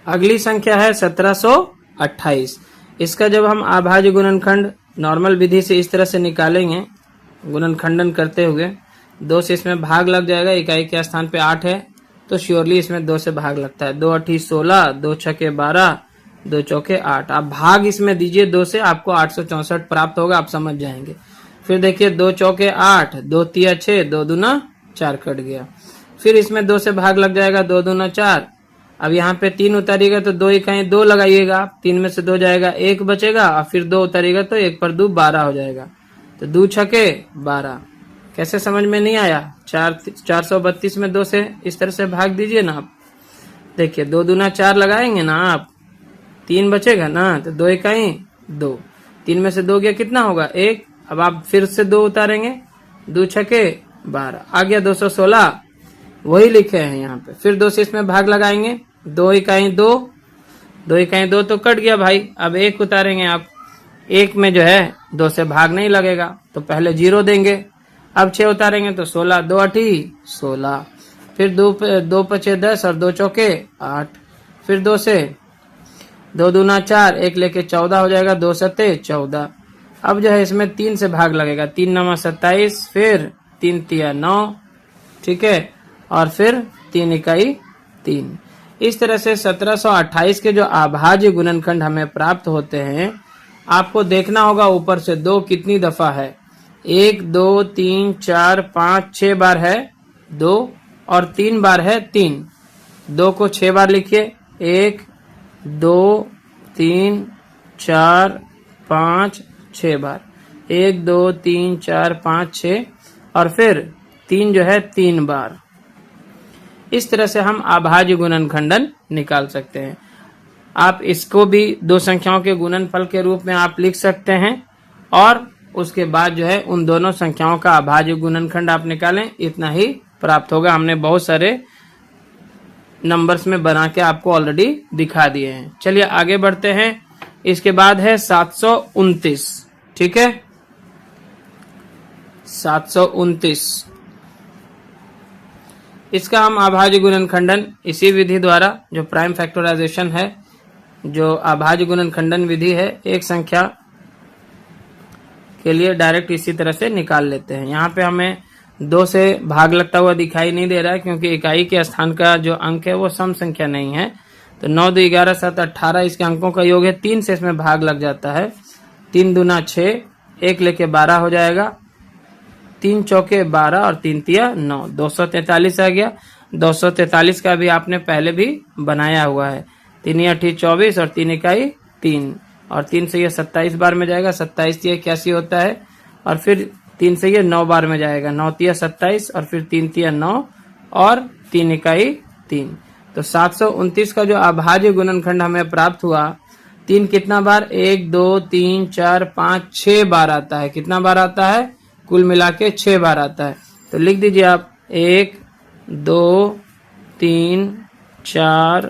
अगली संख्या है 1728। इसका जब हम अभाज्य गुणनखंड नॉर्मल विधि से इस तरह से निकालेंगे, गुणनखंडन करते हुए, 2 से इसमें भाग लग जाएगा, इकाई के स्थान पे 8 है तो श्योरली इसमें 2 से भाग लगता है। 2 8 16, 2 6 12, 2 चौके 8। आप भाग इसमें दीजिए 2 से, आपको 864 प्राप्त होगा, आप समझ जाएंगे। फिर देखिए 2 चौके 8, 2 तिया 6, 2 दूना 4 कट गया। फिर इसमें 2 से भाग लग जाएगा, 2 दूना 4। अब यहाँ पे 3 उतारिएगा तो 2 इकाई 2 लगाइएगा, 3 में से 2 जाएगा, 1 बचेगा, और फिर 2 उतारिएगा तो 1 पर 2 12 हो जाएगा। तो 2 छके 12। कैसे समझ में नहीं आया, 432 में 2 से इस तरह से भाग दीजिए ना आप। देखिए 2 दूना 4 लगाएंगे ना आप, 3 बचेगा ना, तो 2 इकाई 2, 3 में से 2 गया, कितना होगा 1। अब आप फिर से 2 उतारेंगे, 2 छके 12, आ गया 216, वही लिखे हैं यहाँ पे। फिर 2 से इसमें भाग लगाएंगे, 2 इकाई 2, 2 इकाई 2 तो कट गया भाई। अब 1 उतारेंगे आप, 1 में जो है 2 से भाग नहीं लगेगा, तो पहले 0 देंगे। अब 6 उतारेंगे तो 16, 2 8 16, फिर 2 पचे 10 और 2 चौके 8, फिर 2 से 2 दूना 4, 1 लेके 14 हो जाएगा, 2 सत्ते 14। अब जो है इसमें 3 से भाग लगेगा, 3 9 27, फिर 3 तिया 9, ठीक है, और फिर 3 इकाई 3। इस तरह से 1728 के जो अभाज्य गुणनखंड हमें प्राप्त होते हैं, आपको देखना होगा ऊपर से 2 कितनी दफा है, 1 2 3 4 5 6 बार है 2, और 3 बार है 3। 2 को 6 बार लिखिए, 1 2 3 4 5 6 बार, 1 2 3 4 5 6, और फिर 3 जो है 3 बार। इस तरह से हम अभाज्य गुणनखंडन निकाल सकते हैं। आप इसको भी 2 संख्याओं के गुणनफल के रूप में आप लिख सकते हैं, और उसके बाद जो है उन दोनों संख्याओं का अभाज्य गुणनखंड आप निकालें, इतना ही प्राप्त होगा। हमने बहुत सारे नंबर्स में बना के आपको ऑलरेडी दिखा दिए हैं। चलिए आगे बढ़ते हैं। इसके बाद है 729, ठीक है, 729। इसका हम अभाज्य गुणनखंडन इसी विधि द्वारा, जो प्राइम फैक्टराइजेशन है, जो अभाज्य गुणनखंडन विधि है, एक संख्या के लिए डायरेक्ट इसी तरह से निकाल लेते हैं। यहाँ पे हमें 2 से भाग लगता हुआ दिखाई नहीं दे रहा है, क्योंकि इकाई के स्थान का जो अंक है वो सम संख्या नहीं है। तो 9 2 11 7 18 इसके अंकों का योग है। 3 से इसमें भाग लग जाता है। 3 दूना 6, 1 लेके 12 हो जाएगा। 3 चौके 12 और 3 तिया 9, 243 आ गया। 243 का भी आपने पहले भी बनाया हुआ है। 3 8 24 और 3 इकाई 3 और 3 से ये 27 बार में जाएगा। 27 तिया 81 होता है और फिर 3 से ये 9 बार में जाएगा। 9 तिया 27 और फिर 3 तिया 9 और 3 इकाई 3। तो 729 का जो अभाज्य गुणनखंड हमें प्राप्त हुआ, 3 कितना बार, 1 2 3 4 5 6 बार आता है। कितना बार आता है? कुल मिला के 6 बार आता है। तो लिख दीजिए आप 1 2 3 4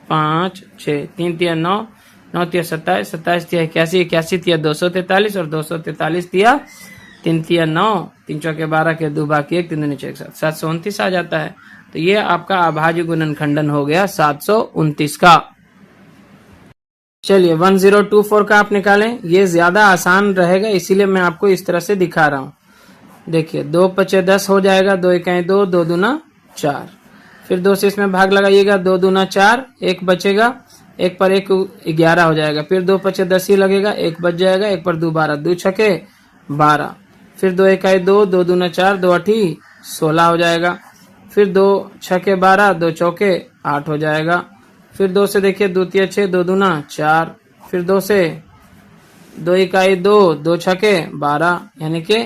5 6, 3 तिया 9, 9 तिया 27, 27 तिया 81, 81 तिया 243 और 243 तिया 3 तिया 9, 3 चौके 12 के 2 बाकी 1, 3 दूनी 6 729 आ जाता है। तो ये आपका अभाज्य गुणनखंडन हो गया 729 का। चलिए 1024 का आप निकालें। ये ज्यादा आसान रहेगा, इसीलिए मैं आपको इस तरह से दिखा रहा हूँ। देखिए 2 5 10 हो जाएगा। 2 इकाई 2, 2 दूना 4। फिर 2 से इसमें भाग लगाइएगा। 2 दूना 4, 1 बचेगा। 1 पर 1 11 हो जाएगा। फिर 2 5 10 ही लगेगा, 1 बच जाएगा। 1 पर 2 12, 2 छके 12। फिर 2 इकाई 2, 2 दूना 4, 2 8 16 हो जाएगा। फिर 2 छके 12, 2 चौके 8 हो जाएगा। फिर 2 से देखिए 2 तिया 6, 2 दूना 4। फिर 2 से 2 इकाई 2, 2 छके 12, यानी कि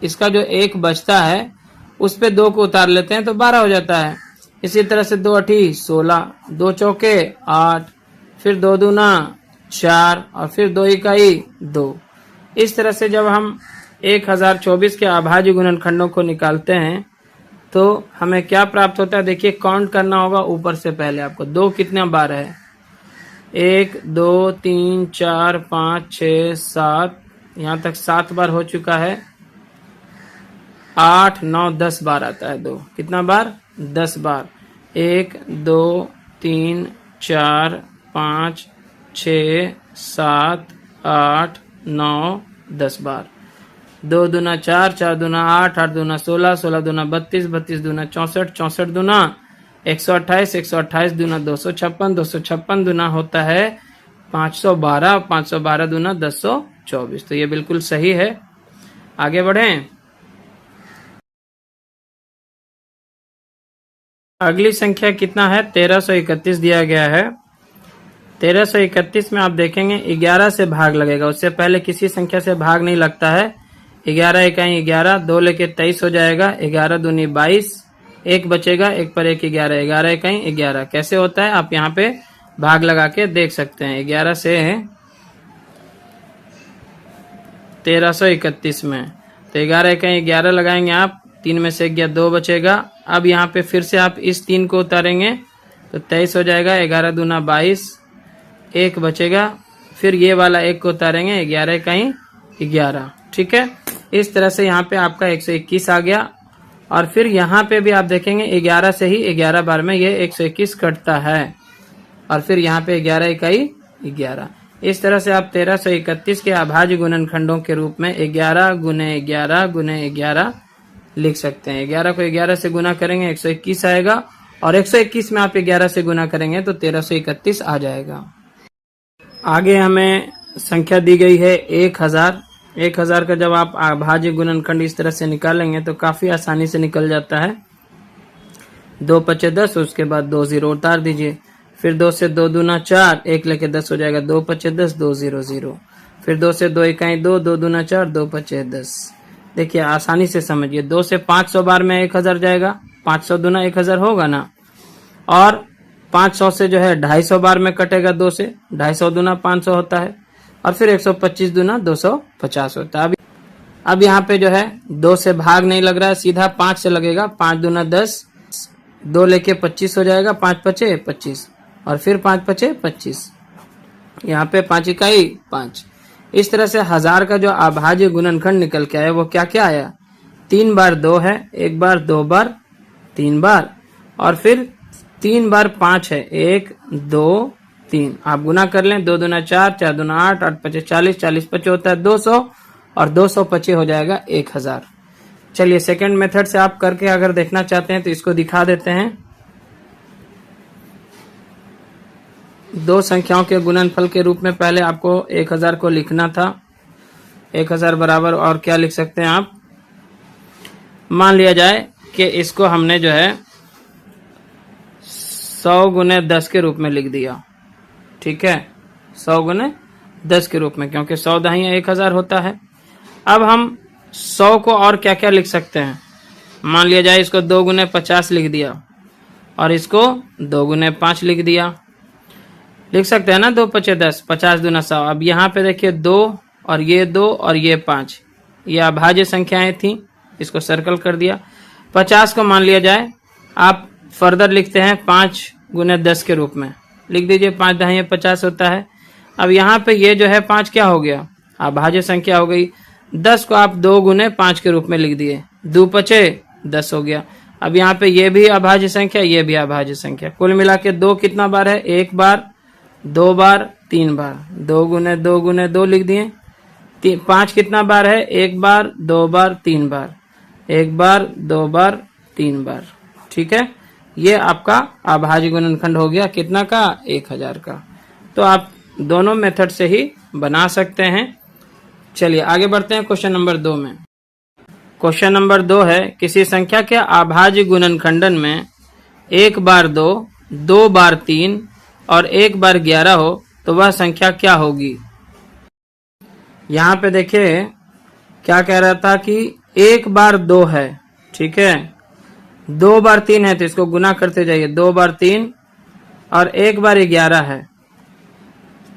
इसका जो 1 बचता है उस पे 2 को उतार लेते हैं तो 12 हो जाता है। इसी तरह से 2 8 16, 2 चौके 8, फिर 2 दूना 4 और फिर 2 इकाई 2। इस तरह से जब हम 1024 के अभाज्य गुणनखंडों को निकालते हैं तो हमें क्या प्राप्त होता है? देखिए काउंट करना होगा ऊपर से पहले आपको। 2 कितना बार है? 1 2 3 4 5 6 7, यहाँ तक 7 बार हो चुका है। 8 9 10 बार आता है 2। कितना बार? 10 बार। 1 2 3 4 5 6 7 8 9 10 बार। 2 दूना 4, 4 दूना 8, 8 दूना 16, 16 दूना 32, 32 दूना 64, 64 दूना 128, 128 दूना 256, 256 दूना होता है 512, 512 दूना 1024। तो ये बिल्कुल सही है। आगे बढ़ें। अगली संख्या कितना है? 1331 दिया गया है। 1331 में आप देखेंगे 11 से भाग लगेगा। उससे पहले किसी संख्या से भाग नहीं लगता है। 11 इकाई 11, 2 लेके 23 हो जाएगा। 11 दूनी 22, 1 बचेगा। 1 पर 1 11, 11 इकाई 11। कैसे होता है आप यहाँ पे भाग लगा के देख सकते हैं। 11 से 1331 में तो 11 इकाई 11 लगाएंगे आप। 3 में से गया 2 बचेगा। अब यहाँ पे फिर से आप इस 3 को उतारेंगे तो 23 हो जाएगा। 11 दूना 22, 1 बचेगा। फिर ये वाला 1 को उतारेंगे, 11 इकाई 11। ठीक है, इस तरह से यहाँ पे आपका 121 आ गया। और फिर यहाँ पे भी आप देखेंगे 11 से ही 11 बार में ये 121 कटता है। और फिर यहाँ पे 11 इकाई 11। इस तरह से आप 1331 के अभाज्य गुणनखंडों के रूप में 11 गुने 11 गुने 11 लिख सकते हैं। 11 को 11 से गुना करेंगे 121 आएगा और 121 में आप 11 से गुना करेंगे तो 1331 आ जाएगा। आगे हमें संख्या दी गई है 1000। 1000 का जब आप अभाज्य गुणनखंड इस तरह से निकालेंगे तो काफी आसानी से निकल जाता है। 2 5 10, उसके बाद 2 0 उतार दीजिए। फिर 2 से 2 दूना 4, 1 लेके 10 हो जाएगा। 2 5 10, 2 0 0। फिर 2 से 2 इकाई 2, 2 दूना 4, 2 5 10। देखिए आसानी से समझिए। 2 से 500 बार में 1000 जाएगा। 500 दूना 1000 होगा ना। और 500 से जो है 250 बार में कटेगा। 2 से 250 दूना 500 होता है। और फिर 125 दूना 250 होता है। अब यहाँ पे जो है 2 से भाग नहीं लग रहा है, सीधा 5 से लगेगा। 5 दूना 10, 2 लेके 25 हो जाएगा। 5 5 25 और फिर 5 5 25। यहाँ पे 5 इकाई 5। इस तरह से 1000 का जो अभाज्य गुणनखंड निकल के आया वो क्या क्या आया? 3 बार 2 है, 1 बार 2 बार 3 बार और फिर 3 बार 5 है। 1 2 3 आप गुना कर लें। 2 दूना 4, 4 दूना 8, 8 5 40, 40 5 होता है 200 और 200 25 हो जाएगा 1000। चलिए सेकंड मेथड से आप करके अगर देखना चाहते हैं तो इसको दिखा देते हैं। दो संख्याओं के गुणनफल के रूप में पहले आपको 1000 को लिखना था। 1000 बराबर और क्या लिख सकते हैं आप, मान लिया जाए कि इसको हमने जो है 100 गुने 10 के रूप में लिख दिया। ठीक है, 100 गुने 10 के रूप में, क्योंकि 100 दहिया 1000 होता है। अब हम 100 को और क्या क्या लिख सकते हैं, मान लिया जाए इसको 2 गुने 50 लिख दिया और इसको 2 गुने 5 लिख दिया। लिख सकते हैं ना, 2 पचे 10, 50 दूना 100। अब यहाँ पे देखिए 2 और ये 2 और ये 5, ये अभाज्य संख्याएं थी, इसको सर्कल कर दिया। 50 को मान लिया जाए आप फर्दर लिखते हैं 5 गुने 10 के रूप में, लिख दीजिए 5 दहाई 50 होता है। अब यहाँ पे ये जो है 5 क्या हो गया, अभाज्य संख्या हो गई। 10 को आप 2 गुने 5 के रूप में लिख दिए, 2 पचे 10 हो गया। अब यहाँ पे ये भी अभाज्य संख्या, ये भी अभाज्य संख्या, कुल मिला के 2 कितना बार है, 1 बार, 2 बार, 3 बार, 2 गुने 2 गुने 2 लिख दिए। 5 कितना बार है, 1 बार, 2 बार, 3 बार, 1 बार, 2 बार, 3 बार। ठीक है, ये आपका अभाज्य गुणनखंड हो गया, कितना का, 1000 का। तो आप दोनों मेथड से ही बना सकते हैं। चलिए आगे बढ़ते हैं क्वेश्चन नंबर 2 में। क्वेश्चन नंबर 2 है, किसी संख्या के अभाज्य गुणनखंडन में 1 बार 2, 2 बार 3 और 1 बार 11 हो तो वह संख्या क्या होगी। यहाँ पे देखिए क्या कह रहा था कि 1 बार 2 है, ठीक है, 2 बार 3 है तो इसको गुना करते जाइए, 2 बार 3 और 1 बार 11 है।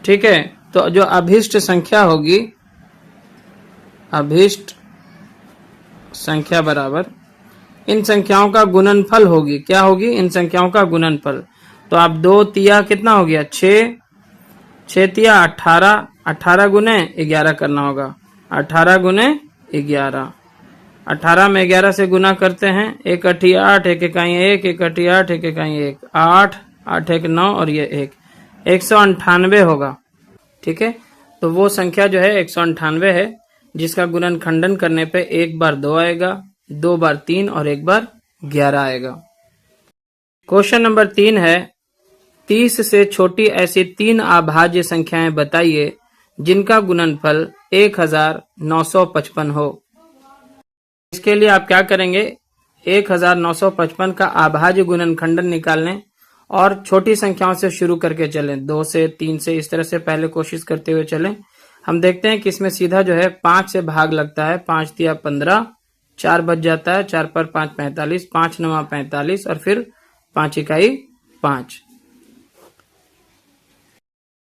ठीक है, तो जो अभिष्ट संख्या होगी, अभिष्ट संख्या बराबर इन संख्याओं का गुणनफल होगी। क्या होगी, इन संख्याओं का गुणनफल। तो आप 2 तिया कितना हो गया, 6, 6 तिया 18, 18 गुने 11 करना होगा, 18 गुने 11, 18 में 11 से गुना करते हैं, 1 अठी 8, 1 इकाई 1, 1 अठी 8, 1 इकाई 1, 8, 8 1 9 और ये 1, 198 होगा। ठीक है, तो वो संख्या जो है 198 है, जिसका गुणनखंडन करने पे 1 बार 2 आएगा, 2 बार 3 और 1 बार 11 आएगा। क्वेश्चन नंबर 3 है, 30 से छोटी ऐसी 3 अभाज्य संख्याएं बताइए जिनका गुणनफल 1955 हो। इसके लिए आप क्या करेंगे, 1955 का अभाज्य गुणनखंडन निकालने और छोटी संख्याओं से शुरू करके चलें, 2 से 3 से, इस तरह से पहले कोशिश करते हुए चलें। हम देखते हैं कि इसमें सीधा जो है 5 से भाग लगता है, 5 तिया 15, 4 बच जाता है, 4 पर 5 45, 5 9 45 और फिर 5 इकाई 5,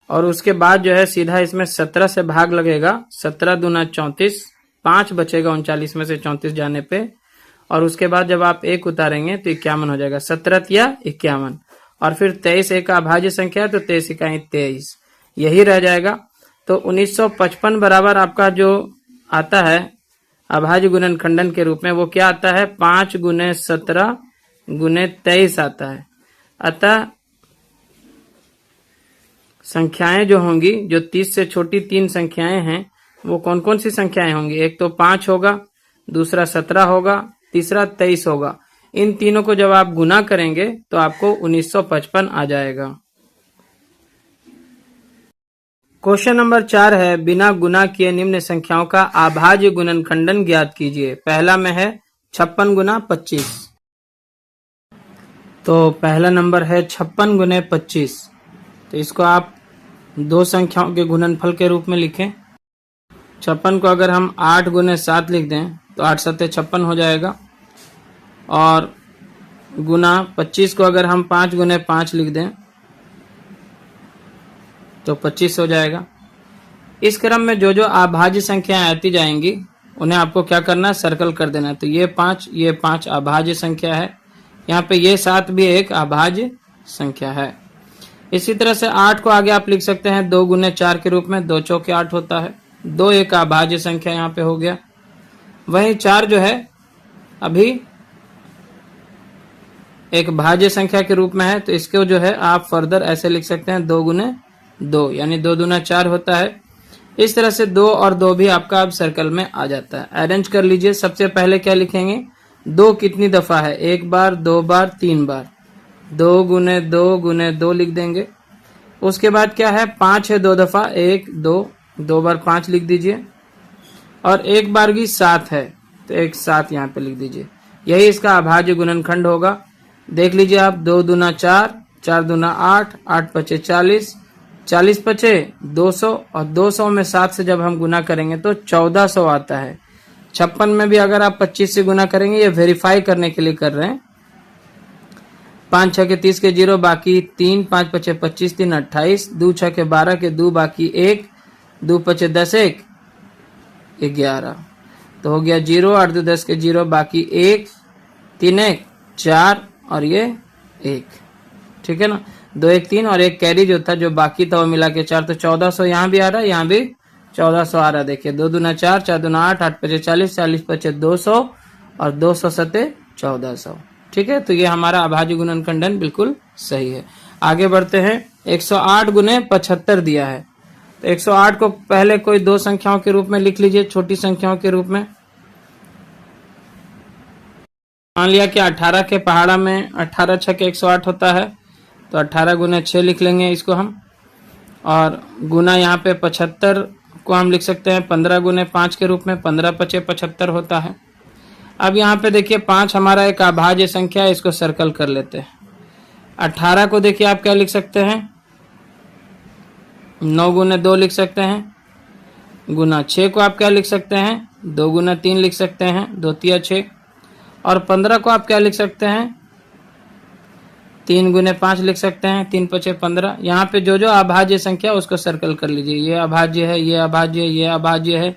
और उसके बाद जो है सीधा इसमें 17 से भाग लगेगा, 17 दूना 34, 5 बचेगा 39 में से 34 जाने पे, और उसके बाद जब आप 1 उतारेंगे तो 51 हो जाएगा, 17 तिया 51, और फिर 23 एक अभाज्य संख्या है तो 23 इकाई 23, यही रह जाएगा। तो 1955 बराबर आपका जो आता है अभाज्य गुणनखंडन के रूप में, वो क्या आता है, 5 गुने 17 गुने 23 आता है। अतः संख्याएं जो होंगी, जो 30 से छोटी 3 संख्याएं हैं, वो कौन कौन सी संख्याएं होंगी, एक तो 5 होगा, दूसरा 17 होगा, तीसरा 23 होगा। इन तीनों को जब आप गुना करेंगे तो आपको 1955 आ जाएगा। क्वेश्चन नंबर 4 है, बिना गुना किए निम्न संख्याओं का अभाज्य गुणनखंडन ज्ञात कीजिए। पहला में है 56 गुना 25, तो पहला नंबर है 56 गुने 25, तो इसको आप 2 संख्याओं के गुणनफल के रूप में लिखें। 56 को अगर हम 8 गुने 7 लिख दें तो 8 सत्ते 56 हो जाएगा, और गुना 25 को अगर हम 5 गुने 5 लिख दें तो 25 हो जाएगा। इस क्रम में जो जो अभाज्य संख्याएं आती जाएंगी उन्हें आपको क्या करना है, सर्कल कर देना है। तो ये 5 अभाज्य संख्या है, यहाँ पे ये 7 भी एक अभाज्य संख्या है। इसी तरह से 8 को आगे आप लिख सकते हैं 2 गुने 4 के रूप में, 2 चौके 8 होता है, 2 एक अभाज्य संख्या यहाँ पे हो गया। वहीं 4 जो है अभी एक भाज्य संख्या के रूप में है, तो इसको जो है आप फर्दर ऐसे लिख सकते हैं 2 गुने 2, यानी 2 दूना 4 होता है। इस तरह से 2 और 2 भी आपका अब सर्कल में आ जाता है। अरेंज कर लीजिए। सबसे पहले क्या लिखेंगे, 2 कितनी दफा है, 1 बार, 2 बार, 3 बार, 2 गुने 2 गुने 2 लिख देंगे। उसके बाद क्या है, 5 है 2 दफा, 1 2 बार 5 लिख दीजिए, और एक बार भी 7 है तो एक 7 यहाँ पे लिख दीजिए। यही इसका अभाज्य गुणनखंड होगा। देख लीजिए आप, 2 दूना 4, 4 दूना 8, 8 पचे 40, 40 पचे 200, और 200 में 7 से जब हम गुना करेंगे तो 1400 आता है। 56 में भी अगर आप 25 से गुना करेंगे, ये वेरीफाई करने के लिए कर रहे हैं। 5 6 के 30 के 0 बाकी 3, 5 पचे 25, 3 28, 2 6 के 12 के 2 बाकी 1, 2 पचे 10 1 11, तो हो गया 0, 8 2 10 के 0 बाकी 1, 3 1 4 और ये 1, ठीक है ना। 2 1 3 और एक कैरी जो था, जो बाकी था वो मिला के 4, तो 1400 यहाँ भी आ रहा है, यहाँ भी 1400 आ रहा है। देखिए 2 दूना 4, 4 दूना 8, 8 पचे 40, 40 पचे 200 और 200 सते 1400, ठीक है। तो ये हमारा अभाज्य गुणनखंडन बिल्कुल सही है। आगे बढ़ते हैं। 108 गुने 75 दिया है, तो 108 को पहले कोई दो संख्याओं के रूप में लिख लीजिए, छोटी संख्याओं के रूप में। मान लिया कि 18 के पहाड़ा में 18 6 के 108 होता है, तो 18 गुने 6 लिख लेंगे इसको हम, और गुना यहाँ पे 75 को हम लिख सकते हैं 15 गुने 5 के रूप में, 15 पचे 75 होता है। अब यहाँ पे देखिए 5 हमारा एक अभाज्य संख्या है, इसको सर्कल कर लेते हैं। 18 को देखिए आप क्या लिख सकते हैं, 9 गुने 2 लिख सकते हैं, गुना 6 को आप क्या लिख सकते हैं, 2 गुना 3 लिख सकते हैं, 2 तिया 6, और 15 को आप क्या लिख सकते हैं, 3 गुने 5 लिख सकते हैं, 3 पचे 15। यहाँ पे जो जो अभाज्य संख्या उसको सर्कल कर लीजिए। ये अभाज्य है, ये अभाज्य है, ये अभाज्य है,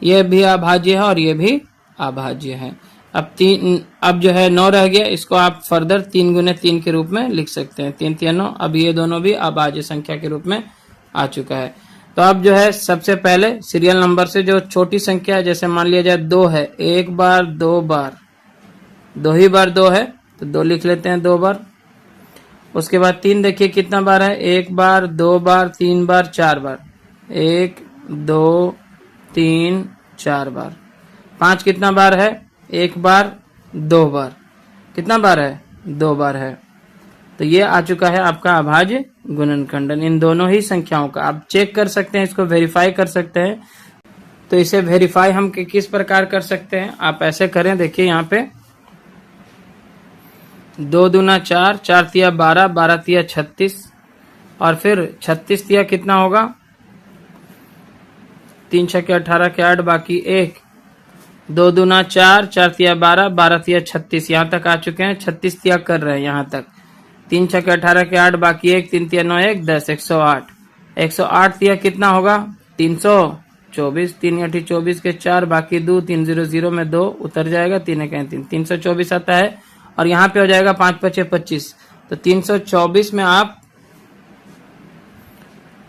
ये भी अभाज्य है और ये भी अभाज्य है। अब जो है 9 रह गया, इसको आप फर्दर 3 गुने 3 के रूप में लिख सकते हैं, 3 3 9। अब ये दोनों भी अभाज्य संख्या के रूप में आ चुका है। तो अब जो है सबसे पहले सीरियल नंबर से जो छोटी संख्या है, जैसे मान लिया जाए 2 है, 1 बार 2 बार, 2 ही बार 2 है तो 2 लिख लेते हैं 2 बार। उसके बाद 3 देखिए कितना बार है, 1 बार 2 बार 3 बार 4 बार, 1 2 3 4 बार। 5 कितना बार है, 1 बार 2 बार, कितना बार है, 2 बार है। तो ये आ चुका है आपका अभाज्य गुणनखंडन। इन दोनों ही संख्याओं का आप चेक कर सकते हैं, इसको वेरीफाई कर सकते हैं। तो इसे वेरीफाई हम किस प्रकार कर सकते हैं, आप ऐसे करें। देखिए यहाँ पे 2 दूना 4, 4 तिया 12, 12 तिया 36, और फिर 36 तिया कितना होगा, 3 6 के 18 के 8 बाकी 1, 2 दूना 4, 4 तिया 12, 12 तिया 36, यहाँ तक आ चुके हैं। 36 तिया कर रहे हैं यहाँ तक, 3 6 के 18 के 8 बाकी 1, 3 तिया 9 1 10, 108। 108 तिया कितना होगा, 324, 3 8 24 के 4 बाकी 2, 3 0 0 में 2 उतर जाएगा, 3 1 3, 324 आता है। और यहाँ पे हो जाएगा 5 पचे 25, तो 324 में आप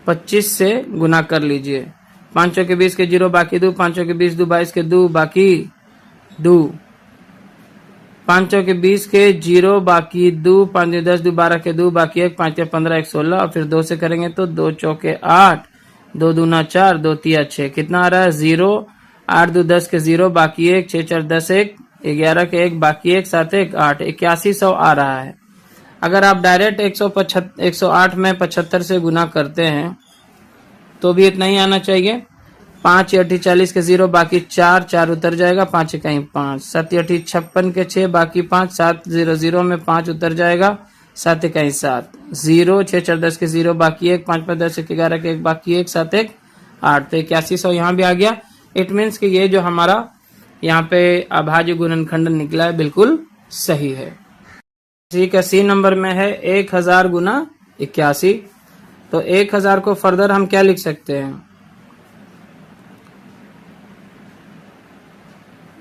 25 से गुना कर लीजिए। 5 के 20 के 0 बाकी 2, 5 के 20 2 22 के 2 बाकी 2, 5 के 20 के 0 बाकी 2, 5 10 2 12 के 2 बाकी 1, 5 15 1 16, और फिर 2 से करेंगे तो 2 चौके 8, 2 दूना 4, 2 तिया 6, कितना आ रहा है 0, 8 2 10 के 0 बाकी 1, 6 4 10 1, 11 के 1 बाकी 1, 7 1 8, 8100 आ रहा है। अगर आप डायरेक्ट 108 में 75 से गुना करते हैं तो भी इतना ही आना चाहिए। 5 8 40 के 0 बाकी 4, 4 उतर जाएगा, 5 कहीं 5, 7 8 56 के 6 बाकी 5, 7 0 0 में 5 उतर जाएगा, 7 कहीं 7, 0 6 4 10 के 0 बाकी 1, 5 5 10 11 के 1 बाकी 1, 7 1 8, तो 8100 यहाँ भी आ गया। इट मीन्स कि ये जो हमारा यहाँ पे अभाज्य गुणनखंडन निकला है बिल्कुल सही है। इसी का सी नंबर में है 1000 गुना 81। तो 1000 को फर्दर हम क्या लिख सकते हैं,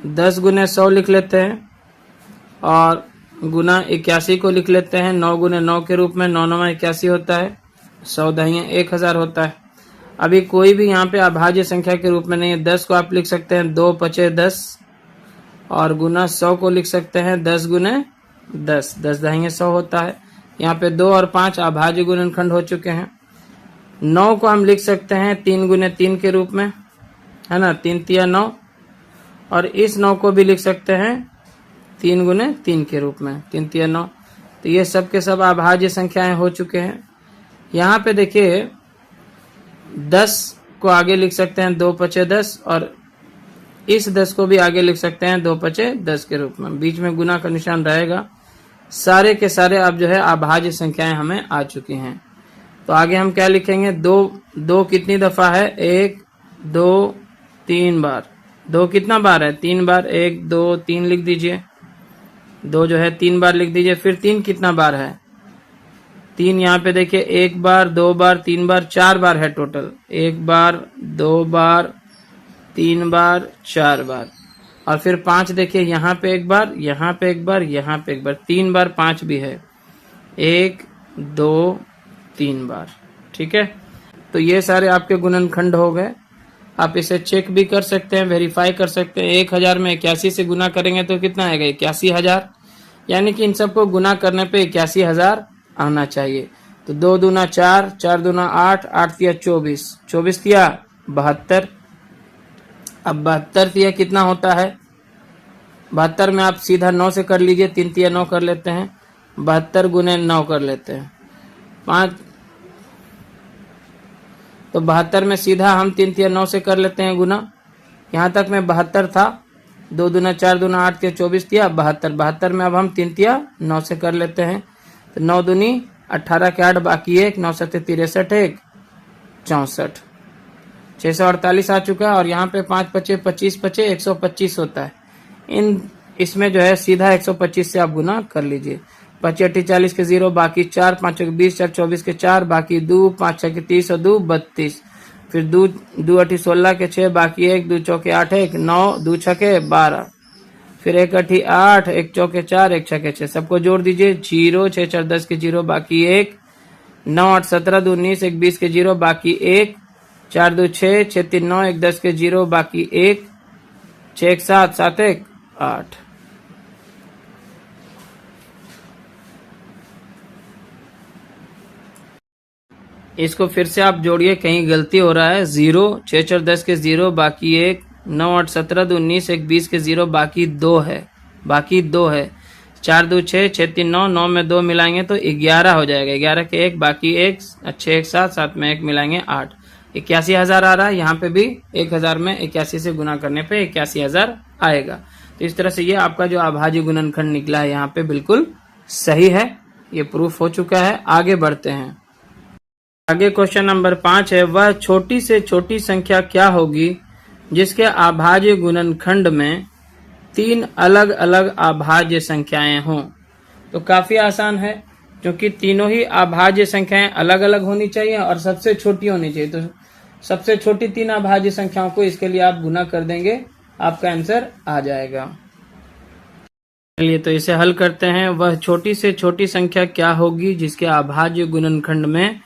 10 गुने 100 लिख लेते हैं, और गुना 81 को लिख लेते हैं 9 गुने 9 के रूप में। 9 9 81 होता है, 100 दहिया 1000 होता है। अभी कोई भी यहाँ पे अभाज्य संख्या के रूप में नहीं है। 10 को आप लिख सकते हैं 2 पचे 10, और गुना 100 को लिख सकते हैं 10 गुने 10, 10 दहिया 100 होता है। यहाँ पे 2 और 5 अभाज्य गुणनखंड हो चुके हैं। 9 को हम लिख सकते हैं 3 गुने 3 के रूप में, है ना, 3 तिया 9, और इस 9 को भी लिख सकते हैं 3 गुने 3 के रूप में, 3 तिया 9। तो ये सब के सब अभाज्य संख्याएं हो चुके हैं। यहाँ पे देखिए 10 को आगे लिख सकते हैं 2 पचे 10, और इस 10 को भी आगे लिख सकते हैं 2 पचे 10 के रूप में। बीच में गुना का निशान रहेगा। सारे के सारे अब जो है अभाज्य संख्याएं हमें आ चुकी हैं। तो आगे हम क्या लिखेंगे, दो कितनी दफा है, 1 2 3 बार। 2 कितना बार है, 3 बार, 1 2 3 लिख दीजिए। 2 जो है 3 बार लिख दीजिए। फिर 3 कितना बार है, 3 यहाँ पे देखिए 1 बार 2 बार 3 बार 4 बार है टोटल। 1 बार 2 बार 3 बार 4 बार। और फिर 5 देखिए यहाँ पे 1 बार, यहाँ पे 1 बार, यहाँ पे 1 बार, 3 बार 5 भी है, 1 2 3 बार। ठीक है, तो ये सारे आपके गुणनखंड हो गए। आप इसे चेक भी कर सकते हैं, वेरीफाई कर सकते हैं। 1000 में 81 से गुना करेंगे तो कितना आएगा, 81,000। यानी कि इन सबको गुना करने पे 81,000 आना चाहिए। तो 2 दूना 4, 4 दूना 8, 8 तिया 24, 24 तिया 72। अब 72 तिया कितना होता है, 72 में आप सीधा 9 से कर लीजिए, 3 तिया 9 कर लेते हैं, 72 गुने 9 कर लेते हैं 5। तो 72 में सीधा हम 3 तिया 9 से कर लेते हैं गुना। यहाँ तक में 72 था, 2 दूना 4 दूना 8 के 24 तिया 72। 72 में अब हम 3 तिया 9 से कर लेते हैं। तो 9 दूनी 18 के 8 बाकी 1, 9 सत्ते 63, 1 64, 648 आ चुका है। और यहाँ पे 5 पचे 25 पचे 125 होता है। इसमें जो है सीधा 125 से आप गुना कर लीजिए। 5 8 40 के 0 बाकी 4, 5 के 20, 4 24 के 4 बाकी 2, 5 6 के 30 और 2 32। फिर 2 8 16 के 6 बाकी 1, 2 चौके 8 1 9, 2 छके 12। फिर 1 8 8, 1 चौके 4, 1 छके 6। सबको जोड़ दीजिए, 0 6 4 10 के 0 बाकी 1, 9 8 17 2 19 1 20 के 0 बाकी 1, 4 2 6 6 3 9 1 10 के 0 बाकी 1, 6 1 7 7 1 8। इसको फिर से आप जोड़िए, कहीं गलती हो रहा है। 0 6 4 10 के 0 बाकी 1, 9 8 17 2 19 1 20 के 0 बाकी 2 है, बाकी 2 है। 4 2 6 6 3 9, 9 में 2 मिलाएंगे तो 11 हो जाएगा। 11 के 1 बाकी 1, 6 1 7, 7 में 1 मिलाएंगे 8। 81,000 आ रहा है। यहाँ पे भी 1000 में 81 से गुना करने पे 81,000 आएगा। तो इस तरह से ये आपका जो अभाज्य गुणनखंड निकला है यहाँ पे बिल्कुल सही है। ये प्रूफ हो चुका है। आगे बढ़ते हैं। आगे क्वेश्चन नंबर 5 है, वह छोटी से छोटी संख्या क्या होगी जिसके अभाज्य गुणनखंड में 3 अलग अलग अभाज्य संख्याएं हों। तो काफी आसान है, क्योंकि तीनों ही अभाज्य संख्याएं अलग अलग होनी चाहिए और सबसे छोटी होनी चाहिए। तो सबसे छोटी 3 अभाज्य संख्याओं को इसके लिए आप गुना कर देंगे, आपका आंसर आ जाएगा। चलिए तो इसे हल करते हैं। वह छोटी से छोटी संख्या क्या होगी जिसके अभाज्य गुणनखंड में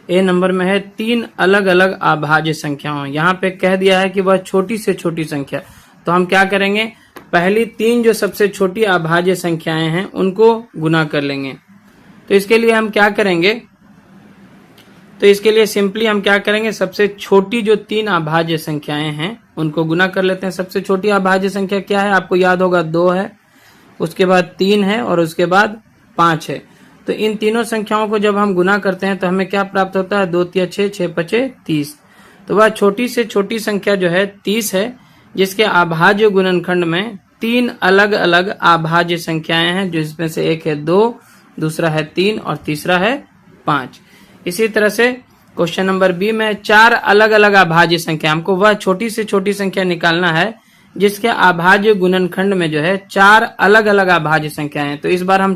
ए नंबर में है 3 अलग अलग अभाज्य संख्याओं। यहाँ पे कह दिया है कि वह छोटी से छोटी संख्या, तो हम क्या करेंगे, पहली 3 जो सबसे छोटी अभाज्य संख्याएं हैं उनको गुना कर लेंगे। तो इसके लिए हम क्या करेंगे, तो इसके लिए सिंपली हम क्या करेंगे, सबसे छोटी जो 3 अभाज्य संख्याएं हैं उनको गुना कर लेते हैं। सबसे छोटी अभाज्य संख्या क्या है, आपको याद होगा 2 है, उसके बाद 3 है और उसके बाद 5 है। तो इन तीनों संख्याओं को जब हम गुना करते हैं तो हमें क्या प्राप्त होता है, 2 तिया 6 6 पचे 30। तो वह छोटी से छोटी संख्या जो है 30 है, जिसके अभाज्य गुणनखंड में 3 अलग अलग अभाज्य संख्याएं हैं, जिसमें से एक है 2, दूसरा है 3 और तीसरा है 5। इसी तरह से क्वेश्चन नंबर बी में 4 अलग अलग अभाज्य संख्या, हमको वह छोटी से छोटी संख्या निकालना है जिसके अभाज्य गुणनखंड में जो है 4 अलग अलग अभाज्य संख्याएं हैं। तो इस बार हम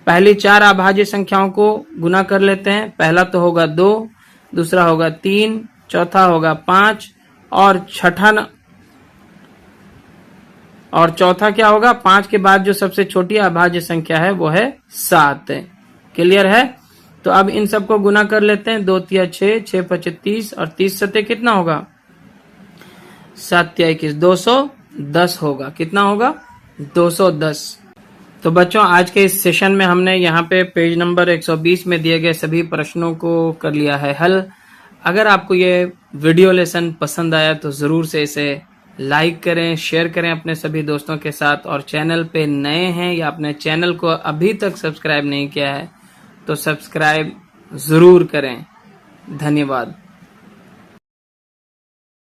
पहली 4 अभाज्य संख्याओं को गुना कर लेते हैं। पहला तो होगा 2, दूसरा होगा 3, चौथा होगा 5 और चौथा क्या होगा, 5 के बाद जो सबसे छोटी अभाज्य संख्या है वो है 7। क्लियर है। तो अब इन सबको गुना कर लेते हैं। 2 तिया 6 6 पचे 30 और 30 सत्ते कितना होगा, 7 तिया 21, 210 होगा। कितना होगा, 210। तो बच्चों आज के इस सेशन में हमने यहाँ पे पेज नंबर 120 में दिए गए सभी प्रश्नों को कर लिया है हल। अगर आपको ये वीडियो लेसन पसंद आया तो जरूर से इसे लाइक करें, शेयर करें अपने सभी दोस्तों के साथ। और चैनल पे नए हैं या अपने चैनल को अभी तक सब्सक्राइब नहीं किया है तो सब्सक्राइब जरूर करें। धन्यवाद।